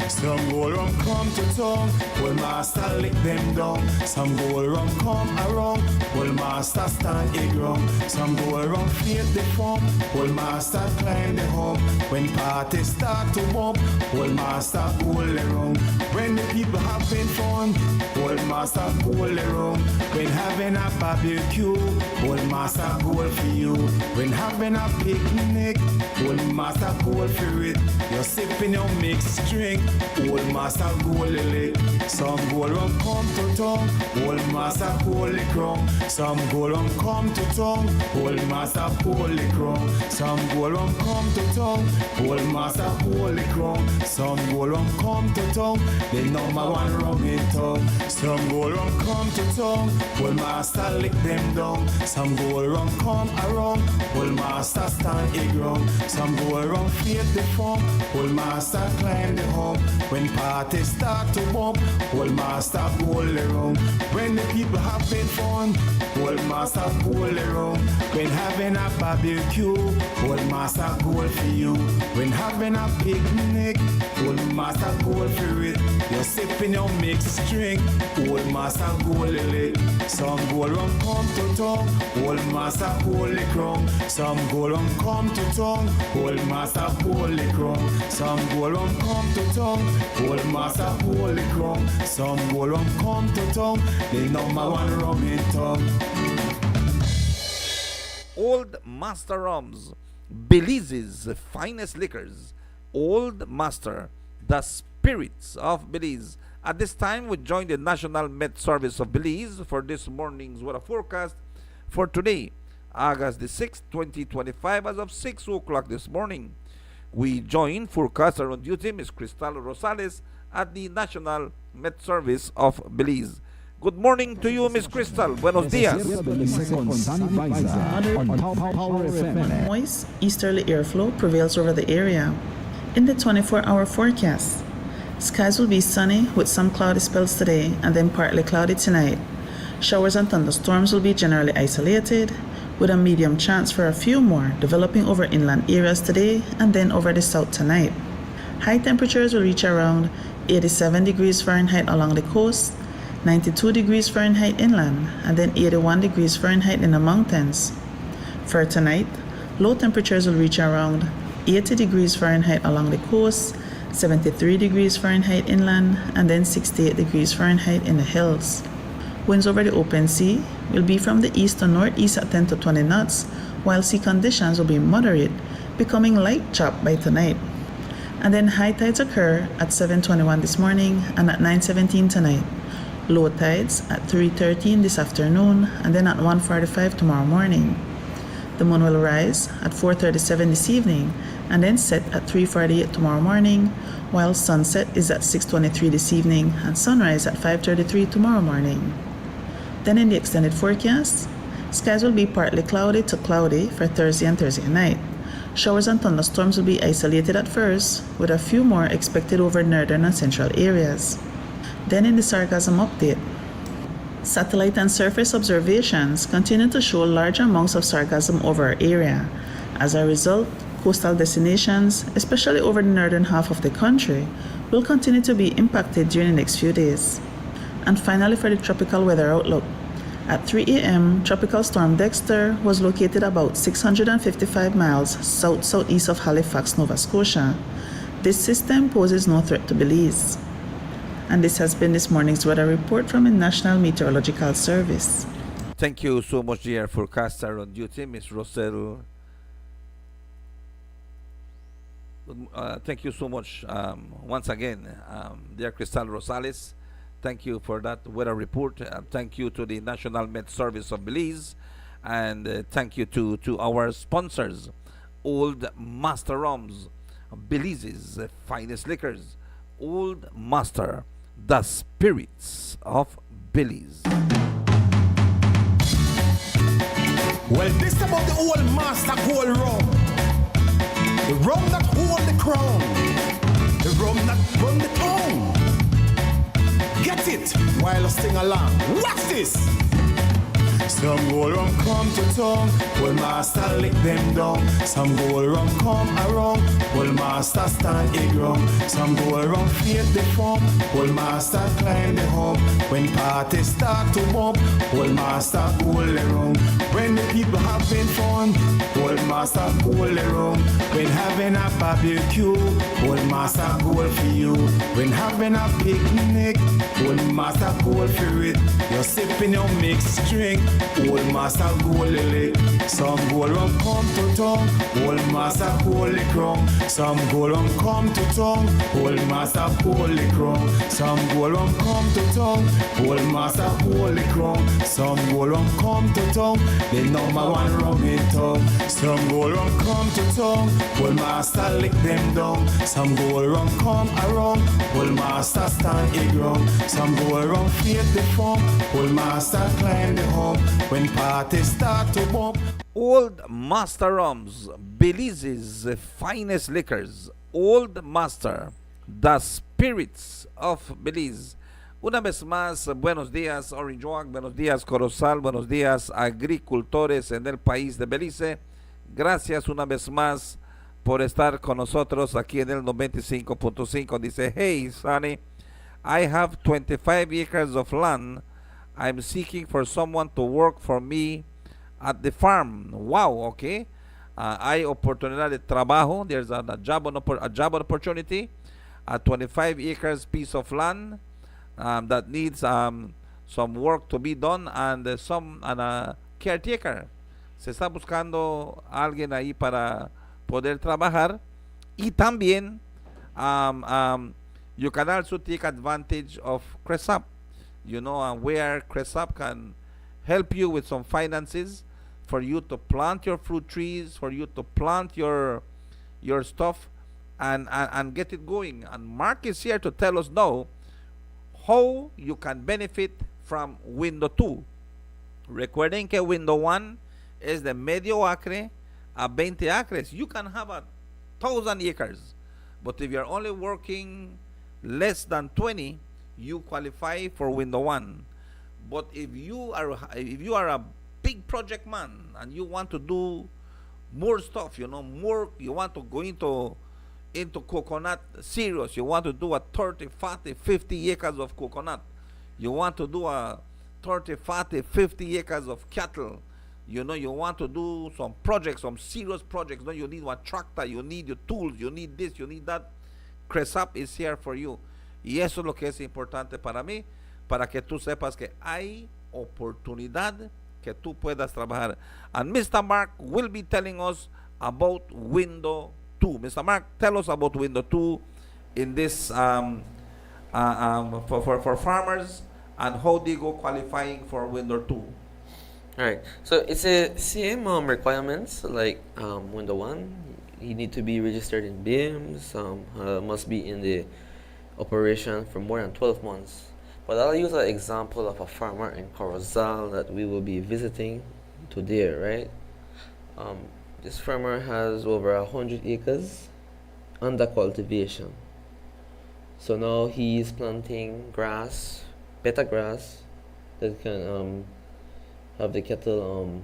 Some gold rum come to town, old master lick them down. Some gold rum come around, old master stand it wrong. Some gold rum feed the form, old master climb the home. When parties start to bump, old master pull around. When the people having fun, old master pull around. When having a barbecue, old master goal for you. When having a picnic, old master goal for it. You're sipping your mixed drink, old master goal lick. Some goal rum come to town, old master goal the crown. Some goal rum come to town, old master goal the crown. Some goal rum come to town, old master goal the crown. Some goal rum come to town, the number one rum in town. Some goal rum come to town, old master lick them down. Some goal rum come around, old master stand it ground. Some goal rum feed the form, old master climb the home. When parties start to bump, old master pull around. When the people having fun, old master pull around. When having a barbecue, old master goal for you. When having a picnic, old master goal for it. You're sipping your mixed drink, old master goal lick. Some goal rum come to town, old master pull the crown. Some goal rum come to town, old master pull the crown. Some goal rum come to town, old master pull the crown. Some goal rum come to town, the number one rum in town. Old Master Rums, Belize's finest liquors. Old Master, the spirits of Belize. At this time, we join the National Met Service of Belize for this morning's weather forecast for today, August the 6th, 2025, as of 6 o'clock this morning. We join forecaster on duty, Ms. Cristal Rosales, at the National Met Service of Belize. Good morning to you, Ms. Cristal. Buenos dias. Moist easterly airflow prevails over the area. In the 24-hour forecast, skies will be sunny with some cloudy spells today and then partly cloudy tonight. Showers and thunderstorms will be generally isolated, with a medium chance for a few more developing over inland areas today and then over the south tonight. High temperatures will reach around 87 degrees Fahrenheit along the coast, 92 degrees Fahrenheit inland, and then 81 degrees Fahrenheit in the mountains. For tonight, low temperatures will reach around 80 degrees Fahrenheit along the coast, 73 degrees Fahrenheit inland, and then 68 degrees Fahrenheit in the hills. Winds over the open sea will be from the east to northeast at 10 to 20 knots, while sea conditions will be moderate, becoming light chop by tonight. And then high tides occur at 7:21 this morning and at 9:17 tonight. Low tides at 3:13 this afternoon and then at 1:45 tomorrow morning. The moon will rise at 4:37 this evening and then set at 3:48 tomorrow morning, while sunset is at 6:23 this evening and sunrise at 5:33 tomorrow morning. Then in the extended forecast, skies will be partly cloudy to cloudy for Thursday and Thursday night. Showers and thunderstorms will be isolated at first, with a few more expected over northern and central areas. Then in the sargassum update, satellite and surface observations continue to show large amounts of sargassum over our area. As a result, coastal destinations, especially over the northern half of the country, will continue to be impacted during the next few days. And finally, for the tropical weather outlook, at 3 a.m., Tropical Storm Dexter was located about 655 miles south-southeast of Halifax, Nova Scotia. This system poses no threat to Belize. And this has been this morning's weather report from the National Meteorological Service. Thank you so much, dear forecaster on duty, Ms. Rosel. Thank you so much once again, dear Cristal Rosales. Thank you for that weather report. Thank you to the National Met Service of Belize. And thank you to our sponsors, Old Master Rums, Belize's finest liquors. Old Master, the spirits of Belize. Well, this about the old master gold rum. The rum that hold the crown. The rum that run the town. Get it while I sing along. Watch this. Some go around come to town, well master lick them down. Some go around come around, well master stand a ground. Some go around fear the form, well master climb the hub. When parties start to bump, well master go around. When the people having fun, well master go around. When having a barbecue, well master go for you. When having a picnic, well master go for it. You're sipping your mixed drink, well master go lick. Some go around come to town, well master go lick wrong. Some go around come to town, well master go lick wrong. Some go around come to town, well master go lick wrong. Some go around come to town, the number one rum in town. Some go around come to town, well master lick them down. Some go around come around, well master stand a ground. Some go around fear the form, well master climb the hub. When parties start to bump, Old Master Rums, Belize's finest liquors. Old Master, the spirits of Belize. Una vez más, buenos días Orange Walk, buenos días Corozal, buenos días agricultores en el país de Belice. Gracias una vez más por estar con nosotros aquí en el 95.5. Dice, hey Sonny, I have 25 acres of land. I'm seeking for someone to work for me at the farm. Wow, okay. Hay oportunidad de trabajo. There's a job opportunity. A 25 acres piece of land that needs some work to be done and a caretaker. Se está buscando alguien ahí para poder trabajar. Y también you can also take advantage of CRESAP. You know, where CRESAP can help you with some finances for you to plant your fruit trees, for you to plant your stuff and get it going. And Mark is here to tell us now how you can benefit from window 2. Recuerden que window 1 es de medio acre a 20 acres. You can have 1,000 acres, but if you're only working less than 20, you qualify for window 1. But if you are a big project man and you want to do more stuff, you want to go into coconut serious, you want to do a 30, 40, 50 acres of coconut, you want to do a 30, 40, 50 acres of cattle, you want to do some projects, some serious projects, you need a tractor, you need your tools, you need this, you need that. CRESAP is here for you. Y eso es lo que es importante para mí, para que tú sepas que hay oportunidad que tú puedas trabajar. And Mr. Mark will be telling us about window 2. Mr. Mark, tell us about window 2 in this for farmers and how they go qualifying for window 2. All right. So it's the same requirements like window 1. You need to be registered in BIMS. Must be in the operation for more than 12 months. But I'll use an example of a farmer in Corozal that we will be visiting today, right? This farmer has over 100 acres under cultivation. So now he is planting grass, better grass that can have the cattle.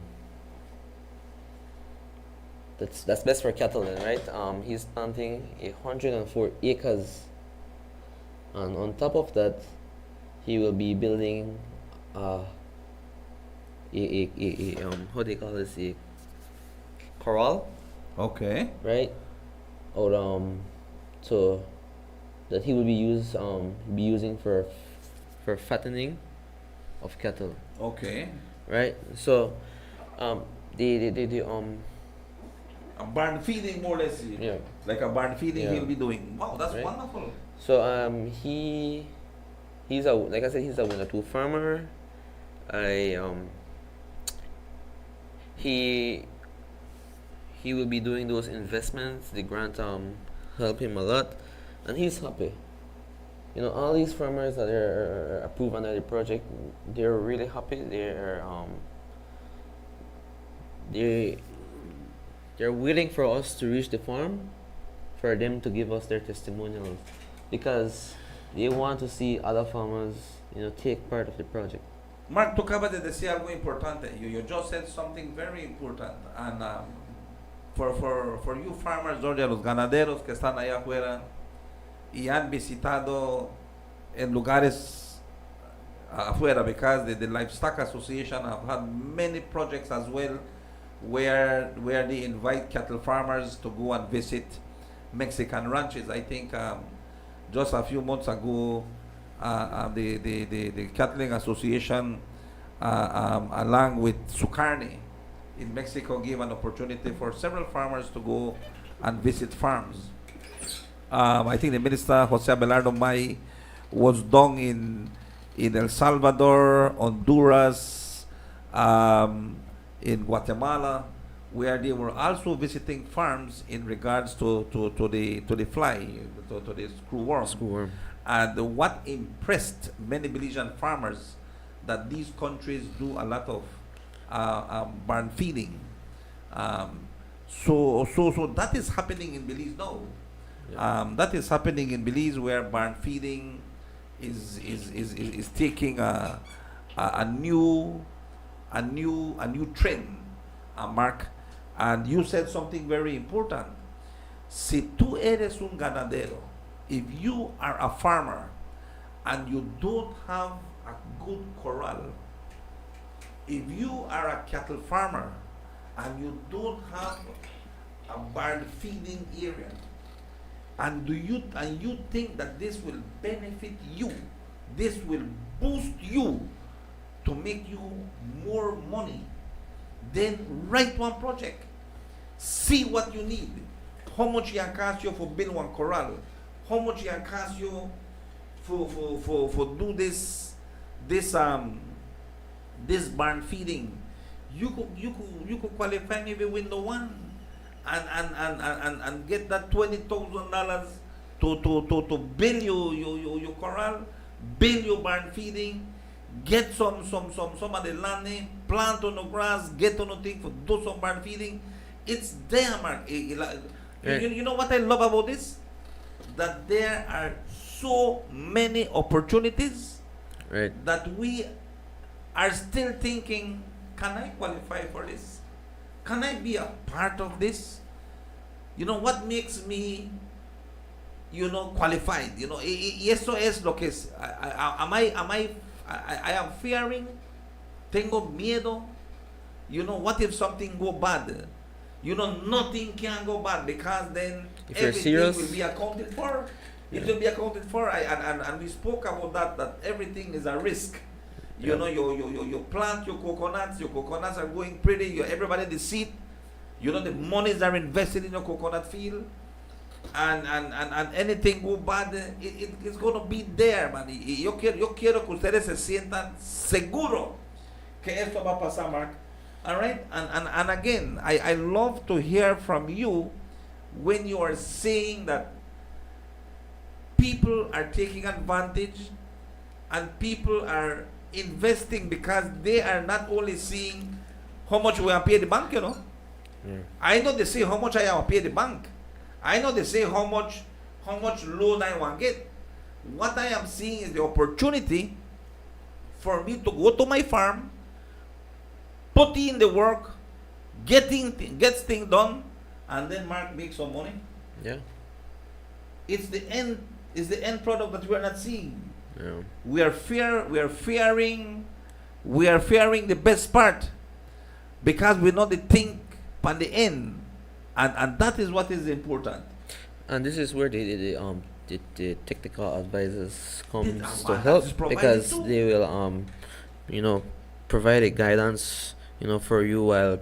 That's best for cattle, then, right? He's planting 104 acres, and on top of that, he will be building how do you call this, a corral, Okay. right? Or so that he will be using for fattening of cattle, Okay. right? So the A barn feeding, more or less. yeah. Like a barn feeding Yeah. he'll be doing. Wow, that's Right. wonderful. So he's a, like I said, he's a window 2 farmer. He will be doing those investments. The grant help him a lot, and he's happy. All these farmers that are approved under the project, they're really happy. They're willing for us to reach the farm, for them to give us their testimonials, because they want to see other farmers, take part of the project. Mark, tú acabas de decir algo importante. You just said something very important. And for you farmers, Georgia, los ganaderos que están allá afuera y han visitado en lugares afuera, because the Livestock Association have had many projects as well where they invite cattle farmers to go and visit Mexican ranches. I think just a few months ago, the Cattling Association, along with Sucarne in Mexico, gave an opportunity for several farmers to go and visit farms. I think the Minister Jose Abelardo May was down in El Salvador, Honduras, in Guatemala, where they were also visiting farms in regards to the fly, to the screwworm. And what impressed many Belizean farmers, that these countries do a lot of barn feeding. So that is happening in Belize now. Yeah. That is happening in Belize, where barn feeding is taking a new trend, Mark. And you said something very important. Si tú eres un ganadero, if you are a farmer and you don't have a good corral, if you are a cattle farmer and you don't have a barn feeding area, and you think that this will benefit you, this will boost you to make you more money, then write one project. See what you need. How much it cost you for build one corral? How much it cost you for do this barn feeding? You could qualify maybe window one and get that $20,000 to build your corral, build your barn feeding, get some of the land, plant on the grass, get on the thing for do some barn feeding. It's there, Mark. You know what I love about this? That there are so many opportunities, Right. that we are still thinking, can I qualify for this? Can I be a part of this? You know, what makes me, qualified? Y eso es lo que es. I am fearing, tengo miedo. What if something go bad? Nothing can go bad, because then If you're everything serious. will be accounted for. It will be accounted for. And we spoke about that everything is a risk. You plant your coconuts are going pretty, everybody the seed, the monies are invested in your coconut field, and anything go bad, it's going to be there, man. Yo quiero que ustedes se sientan seguro que esto va a pasar, Mark. All right? And again, I love to hear from you when you are saying that people are taking advantage and people are investing because they are not only seeing how much we are pay the bank, Yeah. I know they say how much I am pay the bank. I know they say how much loan I want get. What I am seeing is the opportunity for me to go to my farm, put in the work, get things done, and then Mark make some money. Yeah. It's the end product that we are not seeing. Yeah. We are fearing the best part, because we know the thing on the end, and that is what is important. And this is where the technical advisors comes That to is help, provided because too. they will provide a guidance for you while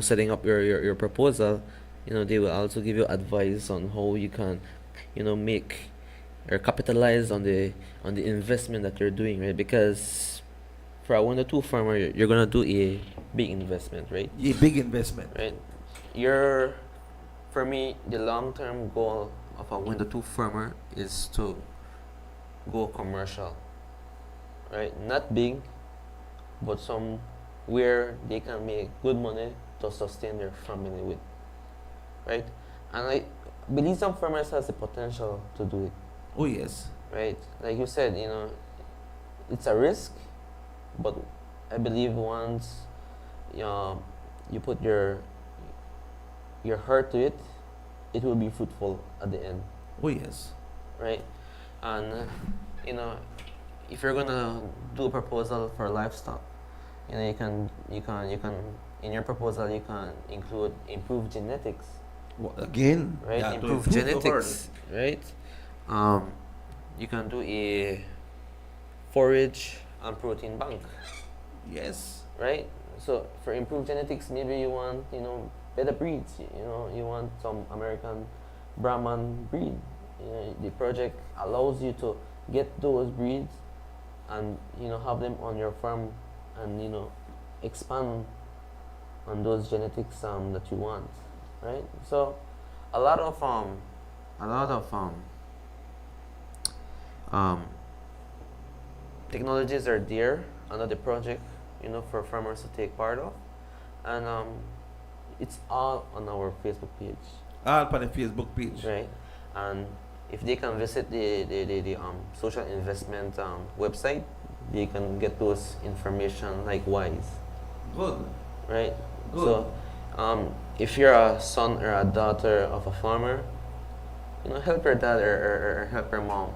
setting up your proposal. They will also give you advice on how you can make or capitalize on the investment that you're doing, right? Because for a 1 or 2 farmer, you're gonna do a big investment, right? A big investment. Right. For me, the long-term goal of a 1 to 2 farmer is to go commercial, right? Not big, but some where they can make good money to sustain their family with, right? And I believe some farmers has the potential to do it, Oh yes. right? Like you said, it's a risk, but I believe once you put your heart to it, it will be fruitful at the end, Oh yes. right? And you know, if you're gonna do a proposal for livestock, you can in your proposal you can include improved genetics, Again, right? yeah, to Improve improve the genetics, right? You can do a forage and protein bank, herd. Yes. right? So for improved genetics, maybe you want better breeds. You want some American Brahman breed. The project allows you to get those breeds and have them on your farm and expand on those genetics that you want, right? So a lot of um, technologies are there under the project, for farmers to take part of, and it's all on our Facebook page, All on the Facebook page. right? And if they can visit the social investment website, they can get those information likewise, Good. right? Good. So, if you're a son or a daughter of a farmer, help your dad or help your mom,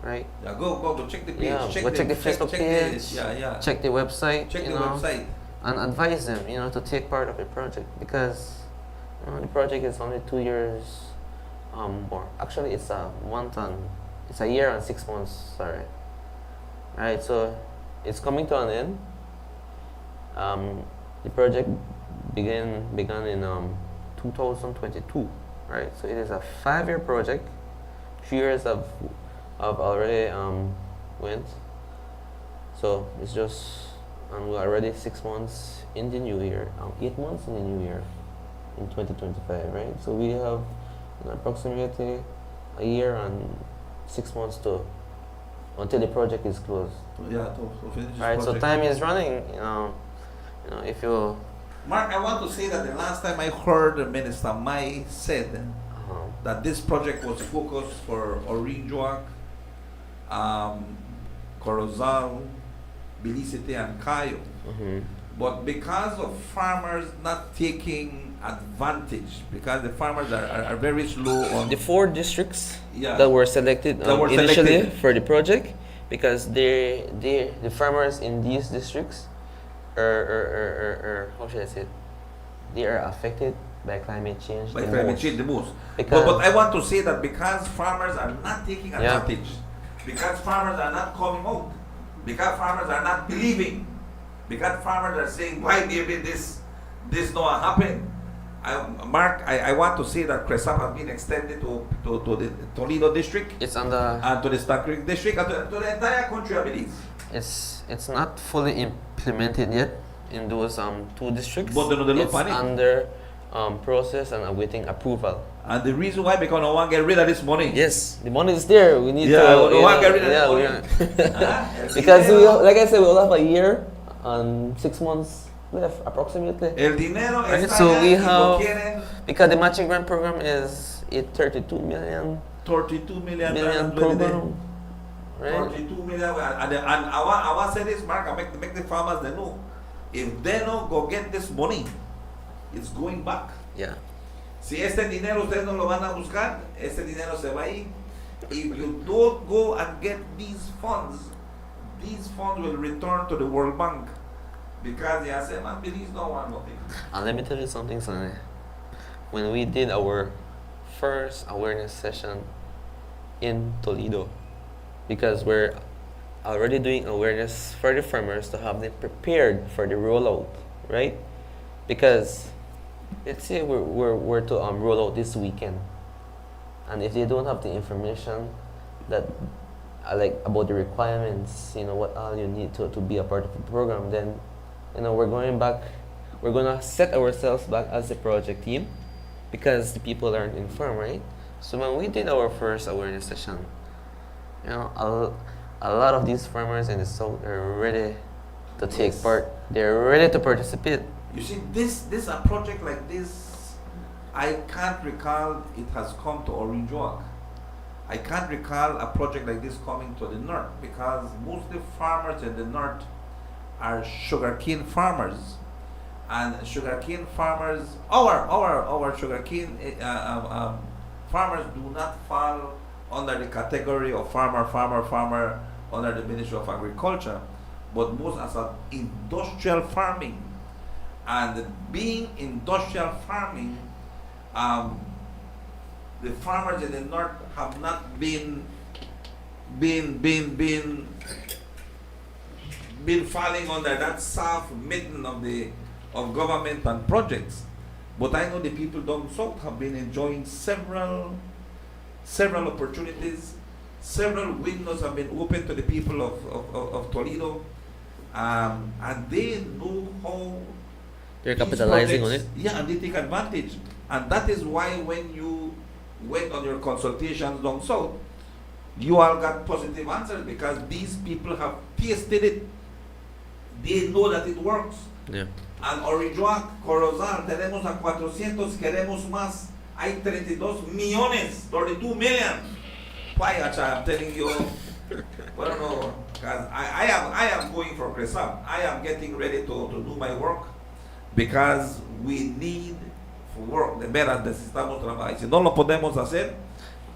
right? Yeah, go check the page. Yeah, go check the Facebook page. Yeah. Check the website. Check the website. And advise them, to take part of the project, because the project is only 2 years more. Actually, it's a year and 6 months. Sorry, right? So it's coming to an end. The project began in 2022, right? So it is a 5-year project. 3 years have already went. So it's just, and we're already 6 months in the new year, 8 months in the new year, in 2025, right? So we have approximately a year and 6 months until the project is closed. Yeah, to finish this Right, so project. time is running. If you Mark, I want to say that the last time I heard Minister Mai said that this project was focused for Orinjoak, Corozal, Belize and Cayo. But because of farmers not taking advantage, because the farmers are very slow on the 4 districts Yeah. that were selected That were initially selected. for the project, because the farmers in these districts are how should I say it? They are affected by climate change. by the climate most. change the most. Because- But I want to say that because farmers are not taking Yeah. advantage, because farmers are not coming out, because farmers are not believing, because farmers are saying, why maybe this not happen? Mark, I want to say that CRESAP has been extended to the Toledo district It's under and to the Star Creek district and to the entire country, I believe. it's not fully implemented yet in those 2 districts. But they don't It's panic. under process and awaiting approval. And the reason why, because no one get rid of this money. Yes, the money is there. We need Yeah, to. we want to get rid of yeah, the we money. are- because like I said, we will have a year and 6 months left approximately. El dinero Right, está so allá we y lo have- quieren Because the matching grant program is a 32 million 32 million million dollars program, right? 42 million. And I want to say this, Mark, I make the farmers they know. If they don't go get this money, it's going back. Yeah. Si este dinero ustedes no lo van a buscar, este dinero se va a ir. If you don't go and get these funds will return to the World Bank. Because they say, man, Belize don't want nothing. And let me tell you something, Sonny. When we did our first awareness session in Toledo, because we're already doing awareness for the farmers to have them prepared for the rollout, right? Because let's say we're to roll out this weekend, and if they don't have the information that like about the requirements, what all you need to be a part of the program, then we're gonna set ourselves back as a project team because the people aren't informed, right? So when we did our first awareness session, a lot of these farmers in the south are ready to take part. They're ready to participate. You see, this a project like this, I can't recall it has come to Orinjoak. I can't recall a project like this coming to the north because mostly farmers in the north are sugarcane farmers, and sugarcane farmers, our sugarcane farmers do not fall under the category of farmer under the Ministry of Agriculture, but most as an industrial farming. And being industrial farming, the farmers in the north have not been falling under that soft mitten of government and projects. But I know the people down south have been enjoying several opportunities. Several windows have been opened to the people of Toledo, and they know how They're these capitalizing on it. projects- Yeah, and they take advantage. And that is why when you went on your consultations down south, you all got positive answers, because these people have tasted it. They know that it works. Yeah. And Orijoac, Corozal, tenemos a 400, queremos más. Hay 32 millones, 32 million. Why, I'm telling you, well, no, because I am going for Cresap. I am getting ready to do my work, because we need work. De veras necesitamos trabajar. Si no lo podemos hacer,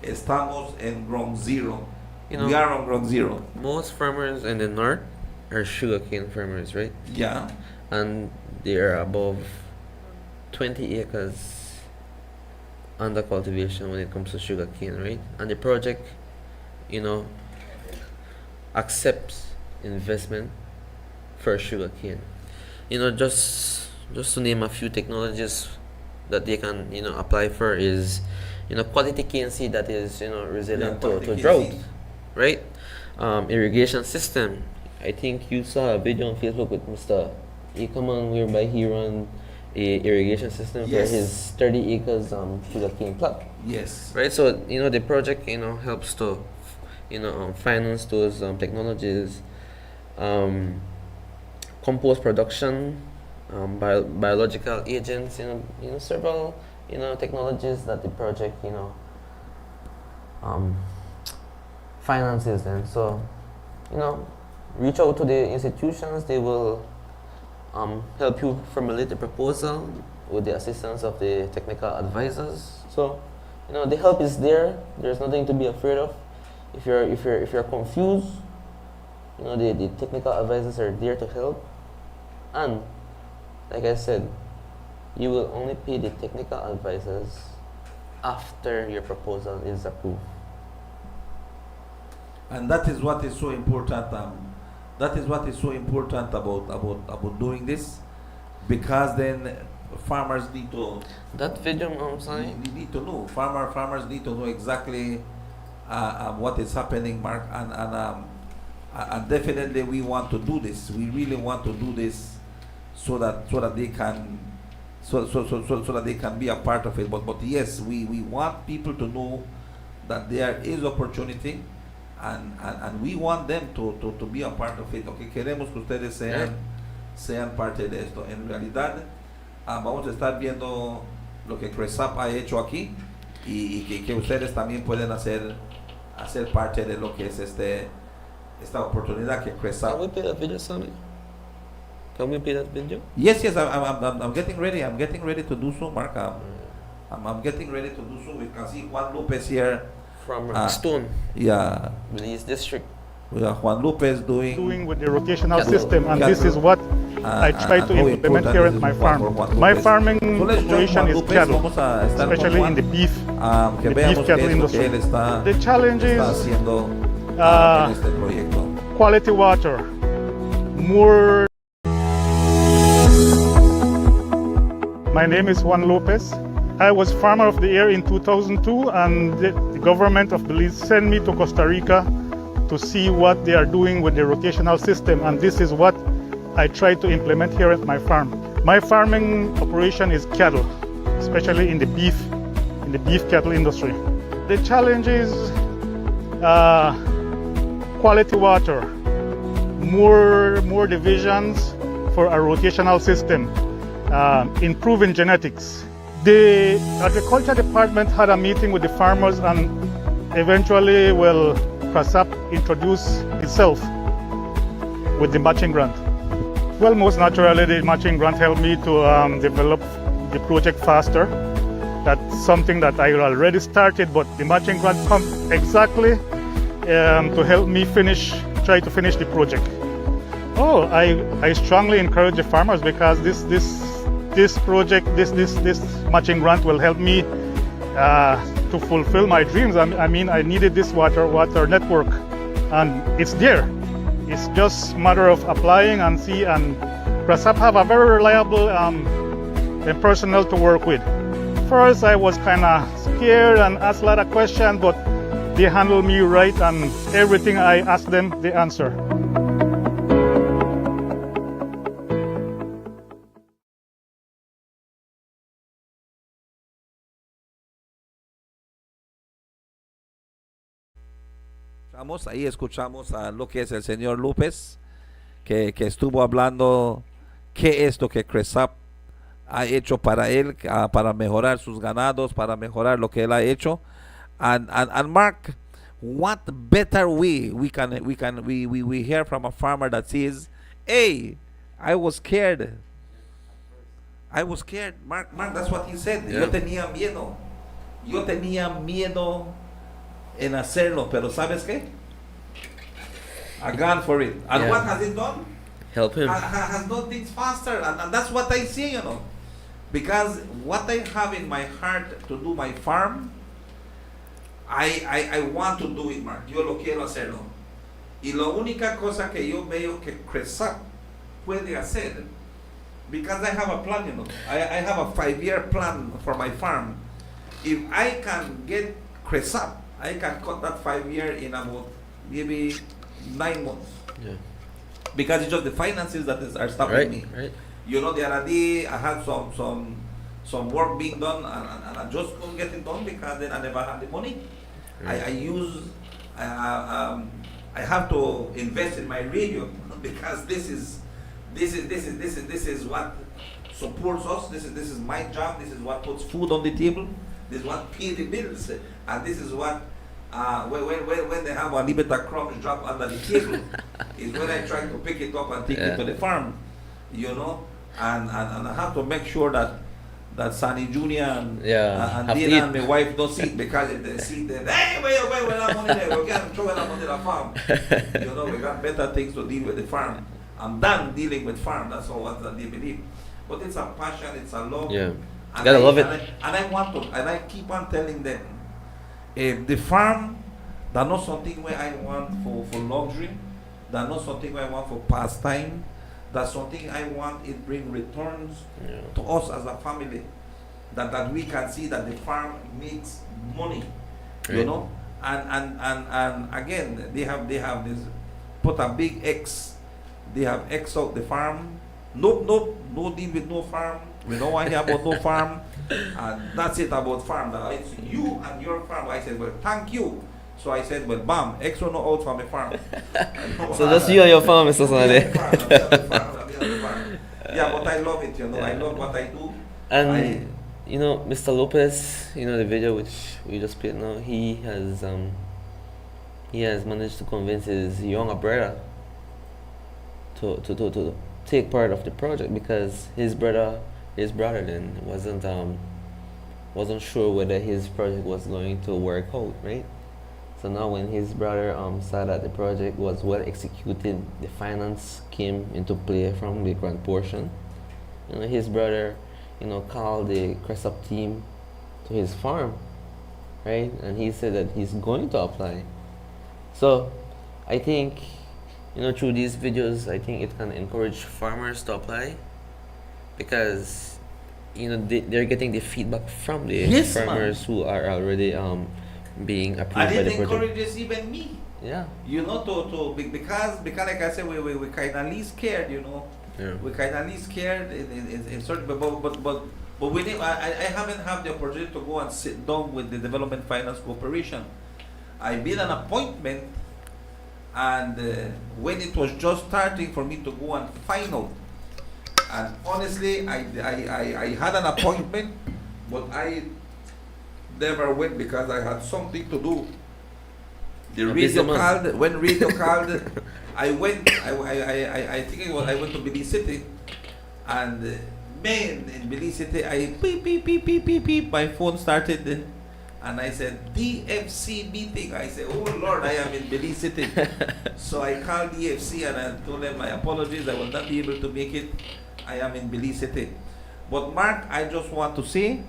estamos en ground zero. You know, We are on ground zero. Most farmers in the north are sugarcane farmers, right? Yeah. And they are above 20 acres under cultivation when it comes to sugarcane, right? And the project, accepts investment for sugarcane. Just to name a few technologies that they can, apply for is, quality cane seed that is, resilient to quality cane drought, seed. right? Irrigation system. I think you saw a video on Facebook with Mr. Ekaman whereby he run a irrigation system Yes. for his 30 acres sugarcane plot, Yes. right? So the project helps to finance those technologies, compost production, biological agents, several technologies that the project finances. And so reach out to the institutions. They will help you formulate the proposal with the assistance of the technical advisors. So the help is there. There's nothing to be afraid of. If you're confused, the technical advisors are there to help. And like I said, you will only pay the technical advisors after your proposal is approved. And that is what is so important. That is what is so important about doing this, because then farmers need to. That video, sorry. They need to know. Farmers need to know exactly what is happening, Mark, and definitely we want to do this. We really want to do this so that they can so that they can be a part of it. But yes, we want people to know that there is opportunity, and we want them to be a part of it. Okay, queremos que ustedes sean parte de esto. En realidad, vamos a estar viendo lo que CRESAP ha hecho aquí, y que ustedes también pueden hacer parte de lo que es esta oportunidad que CRESAP. Can we play that video, Sammy? Can we play that video? Yes, I'm getting ready. I'm getting ready to do so, Mark. I'm getting ready to do so. We can see Juan Lopez here. From Stone, Yeah, Belize district. we have Juan Lopez doing with the rotational Cattle. system, and this is what I try to how implement important here is at my it for farm. Juan My Lopez. farming So let's join operation Juan is Lopez. cattle, Vamos a estar con especially Juan. in the beef Que the veamos beef qué cattle es lo que industry. él está, The challenge está is haciendo uh, en este proyecto. quality water, more. My name is Juan Lopez. I was Farmer of the Year in 2002, and the government of Belize sent me to Costa Rica to see what they are doing with the rotational system, and this is what I try to implement here at my farm. My farming operation is cattle, especially in the beef cattle industry. The challenge is quality water, more divisions for a rotational system, improving genetics. The agriculture department had a meeting with the farmers, and eventually, CRASAP introduced itself with the matching grant. Well, most naturally, the matching grant helped me to develop the project faster. That's something that I already started, but the matching grant come exactly to help me try to finish the project. Oh, I strongly encourage the farmers because this project, this matching grant will help me to fulfill my dreams. I mean, I needed this water network, and it's there. It's just a matter of applying and see, and Grasap have a very reliable personnel to work with. First, I was kind of scared and asked a lot of questions, but they handled me right, and everything I asked them, they answer. Ahí escuchamos a lo que es el señor López, que estuvo hablando qué es lo que CRESAP ha hecho para él, para mejorar sus ganados, para mejorar lo que él ha hecho. And Mark, what better way we hear from a farmer that says, hey, I was scared. Mark, that's what he said. Yeah. Yo tenía miedo en hacerlo, pero ¿sabes qué? I gone for it. And Yeah. what has it done? Help him. Has done things faster, and that's what I see, because what I have in my heart to do my farm, I want to do it, Mark. Yo lo quiero hacerlo. Y la única cosa que yo veo que CRESAP puede hacer, because I have a plan, I have a 5-year plan for my farm. If I can get CRESAP, I can cut that 5 year in about maybe 9 months. Yeah. Because it's just the finances that are stopping me. Right. The other day I had some work being done, and I just couldn't get it done because then I never had the money. Right. I have to invest in my radio because this is what supports us. This is my job. This is what puts food on the table. This is what pays the bills, and this is what when they have a little bit of crumbs drop under the table is when I try to pick it up and take it to the farm, and I have to make sure that Sonny Jr. and Dina and my wife don't see it, because if they see it, then hey, wait, that money there, we can't throw that money to the farm. We got better things to deal with the farm. I'm done dealing with farm. That's all what they believe. But it's a passion, it's a love. Yeah. And Gotta love it. And I want to, and I keep on telling them, the farm, that's not something where I want for luxury, that's not something where I want for pastime, that's something I want it bring returns to us as a family, that we can see that the farm makes money, Right. and again they have this, put a big X, they have X out the farm. No deal with no farm. We don't want to hear about no farm. And that's it about farm. That it's you and your farm. I said, well, thank you. So I said, well, bam, X will not out from the farm. So just you and your farm, Mr. Sunday. Yeah, but I love it, I love what I do. And Mr. Lopez, the video which we just played now, he has managed to convince his younger brother to take part of the project, because his brother then wasn't sure whether his project was going to work out, right? So now when his brother saw that the project was well executed, the finance came into play from the grant portion. His brother, called the CRESAP team to his farm, right? And he said that he's going to apply. So I think, through these videos, I think it can encourage farmers to apply, because they're getting the feedback from the farmers who are already being approved by the And it project. encourages even me. Yeah. Because like I said, we kind of least scared, Yeah. We kind of least scared in certain, but we didn't, I haven't had the opportunity to go and sit down with the Development Finance Corporation. I've been an appointment, and when it was just starting for me to go and find out, and honestly, I had an appointment, but I never went because I had something to do. The A busy radio man. called. When radio called, I went. I think it was. I went to Belize City, and man, in Belize City, I beep beep beep beep beep beep. My phone started, and I said DFC meeting. I said, oh Lord, I am in Belize City. So I called DFC and I told them my apologies. I will not be able to make it. I am in Belize City. But Mark, I just want to say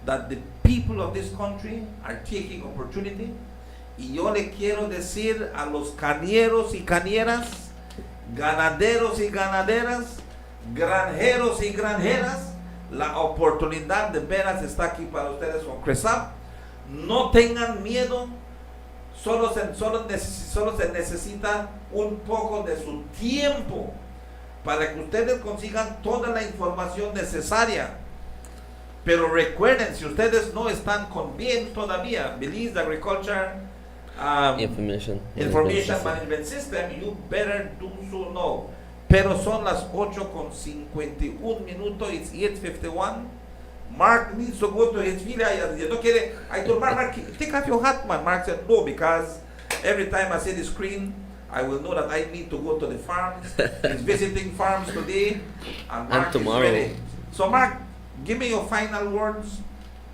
that the people of this country are taking opportunity. Y yo le quiero decir a los cañeros y cañeras, ganaderos y ganaderas, granjeros y granjeras, la oportunidad de veras está aquí para ustedes con CRESAP. No tengan miedo, solo se necesita un poco de su tiempo para que ustedes consigan toda la información necesaria. Pero recuerden, si ustedes no están con bien todavía, Belize Agriculture Information Management System, you better do so now. Pero son las 8:51 minutos, it's 8:51. Mark needs to go to his villa. I told Mark, take off your hat, man. Mark said, no, because every time I see the screen, I will know that I need to go to the farms. He's visiting farms today, and Mark and tomorrow. is ready. So Mark, give me your final words.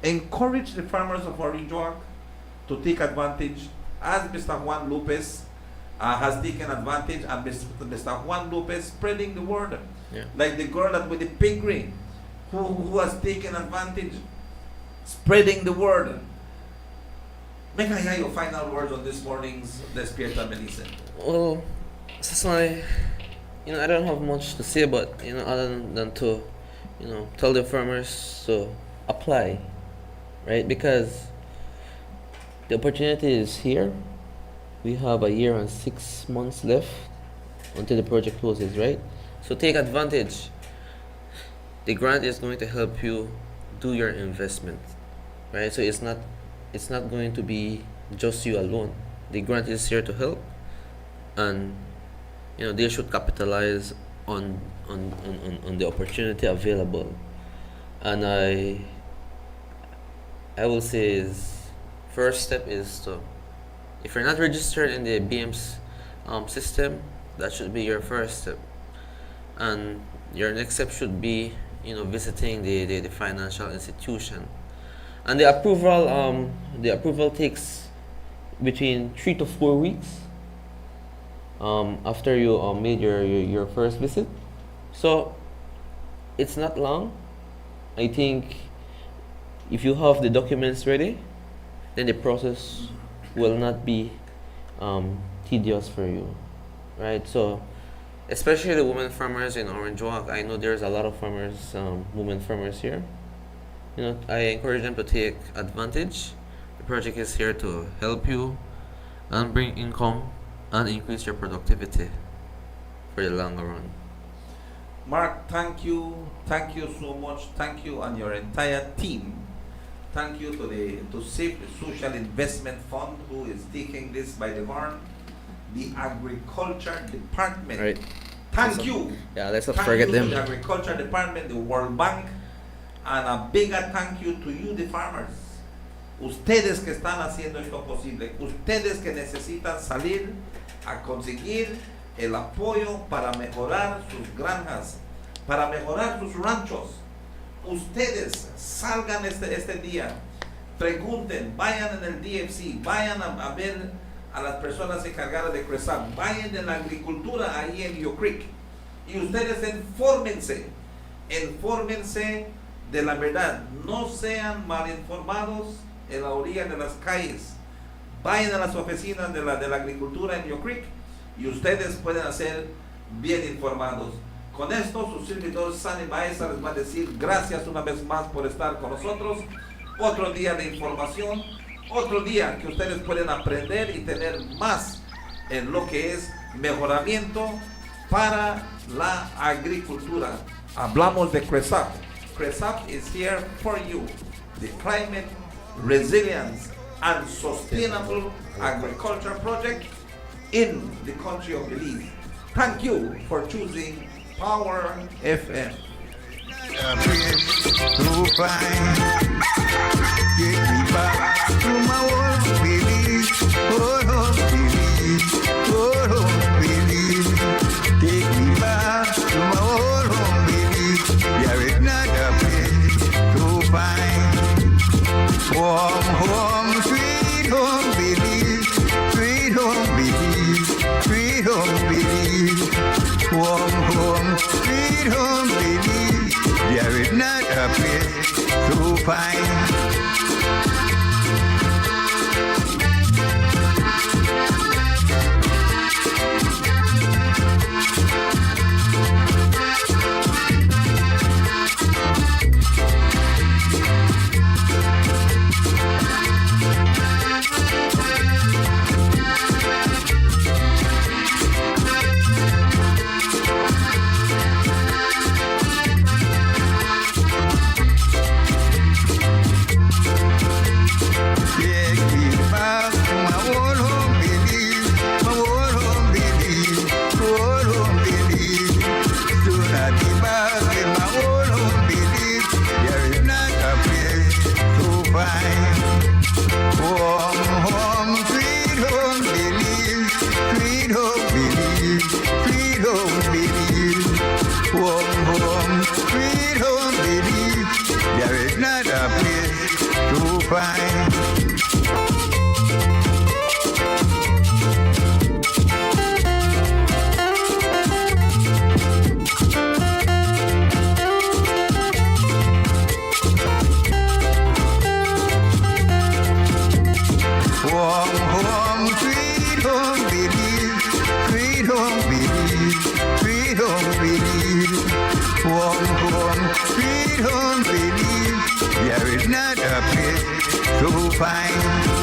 Encourage the farmers of Orangewood to take advantage, as Mr. Juan Lopez has taken advantage, and Mr. Juan Lopez spreading the word. Yeah. Like the girl that with the piggery, who has taken advantage, spreading the word. May I hear your final words on this morning's Despierta Belize? Well, Sasai, I don't have much to say, but other than to, tell the farmers to apply, right? Because the opportunity is here. We have a year and 6 months left until the project closes, right? So take advantage. The grant is going to help you do your investment, right? So it's not going to be just you alone. The grant is here to help, and they should capitalize on the opportunity available. And I will say is first step is to, if you're not registered in the BM's system, that should be your first step, and your next step should be visiting the financial institution. And the approval takes between 3 to 4 weeks after you made your first visit. So it's not long. I think if you have the documents ready, then the process will not be tedious for you, right? So especially the women farmers in Orange Walk, I know there's a lot of farmers, women farmers here. I encourage them to take advantage. The project is here to help you and bring income and increase your productivity for the longer run. Mark, thank you so much. Thank you and your entire team. Thank you to Safe Social Investment Fund, who is taking this by the horn. The Agriculture Department. Right. Thank you. Yeah, let's not Thank forget you them. to the Agriculture Department, the World Bank, and a bigger thank you to you, the farmers. Ustedes que están haciendo esto posible. Ustedes que necesitan salir a conseguir el apoyo para mejorar sus granjas, para mejorar sus ranchos. Ustedes salgan este día, pregunten, vayan en el DFC, vayan a ver a las personas encargadas de CRESAP, vayan en la agricultura ahí en Yo Creek y ustedes infórmense de la verdad, no sean mal informados en la orilla de las calles, vayan a las oficinas de la agricultura en Yo Creek y ustedes pueden ser bien informados. Con esto, su servidor Sani Baeza les va a decir gracias una vez más por estar con nosotros. Otro día de información, otro día que ustedes pueden aprender y tener más en lo que es mejoramiento para la agricultura. Hablamos de CRESAP. CRESAP is here for you. The Climate Resilience and Sustainable Agriculture Project in the country of Belize. Thank you for choosing Power FM. To climb, take me back to my old Belize, oh, baby, oh, to my old home Belize. There is not a place to find. Warm home, sweet home Belize, sweet home Belize, sweet home Belize. Warm home, sweet home Belize. There is not a place to find. Sweet home Belize, there is not a place to find.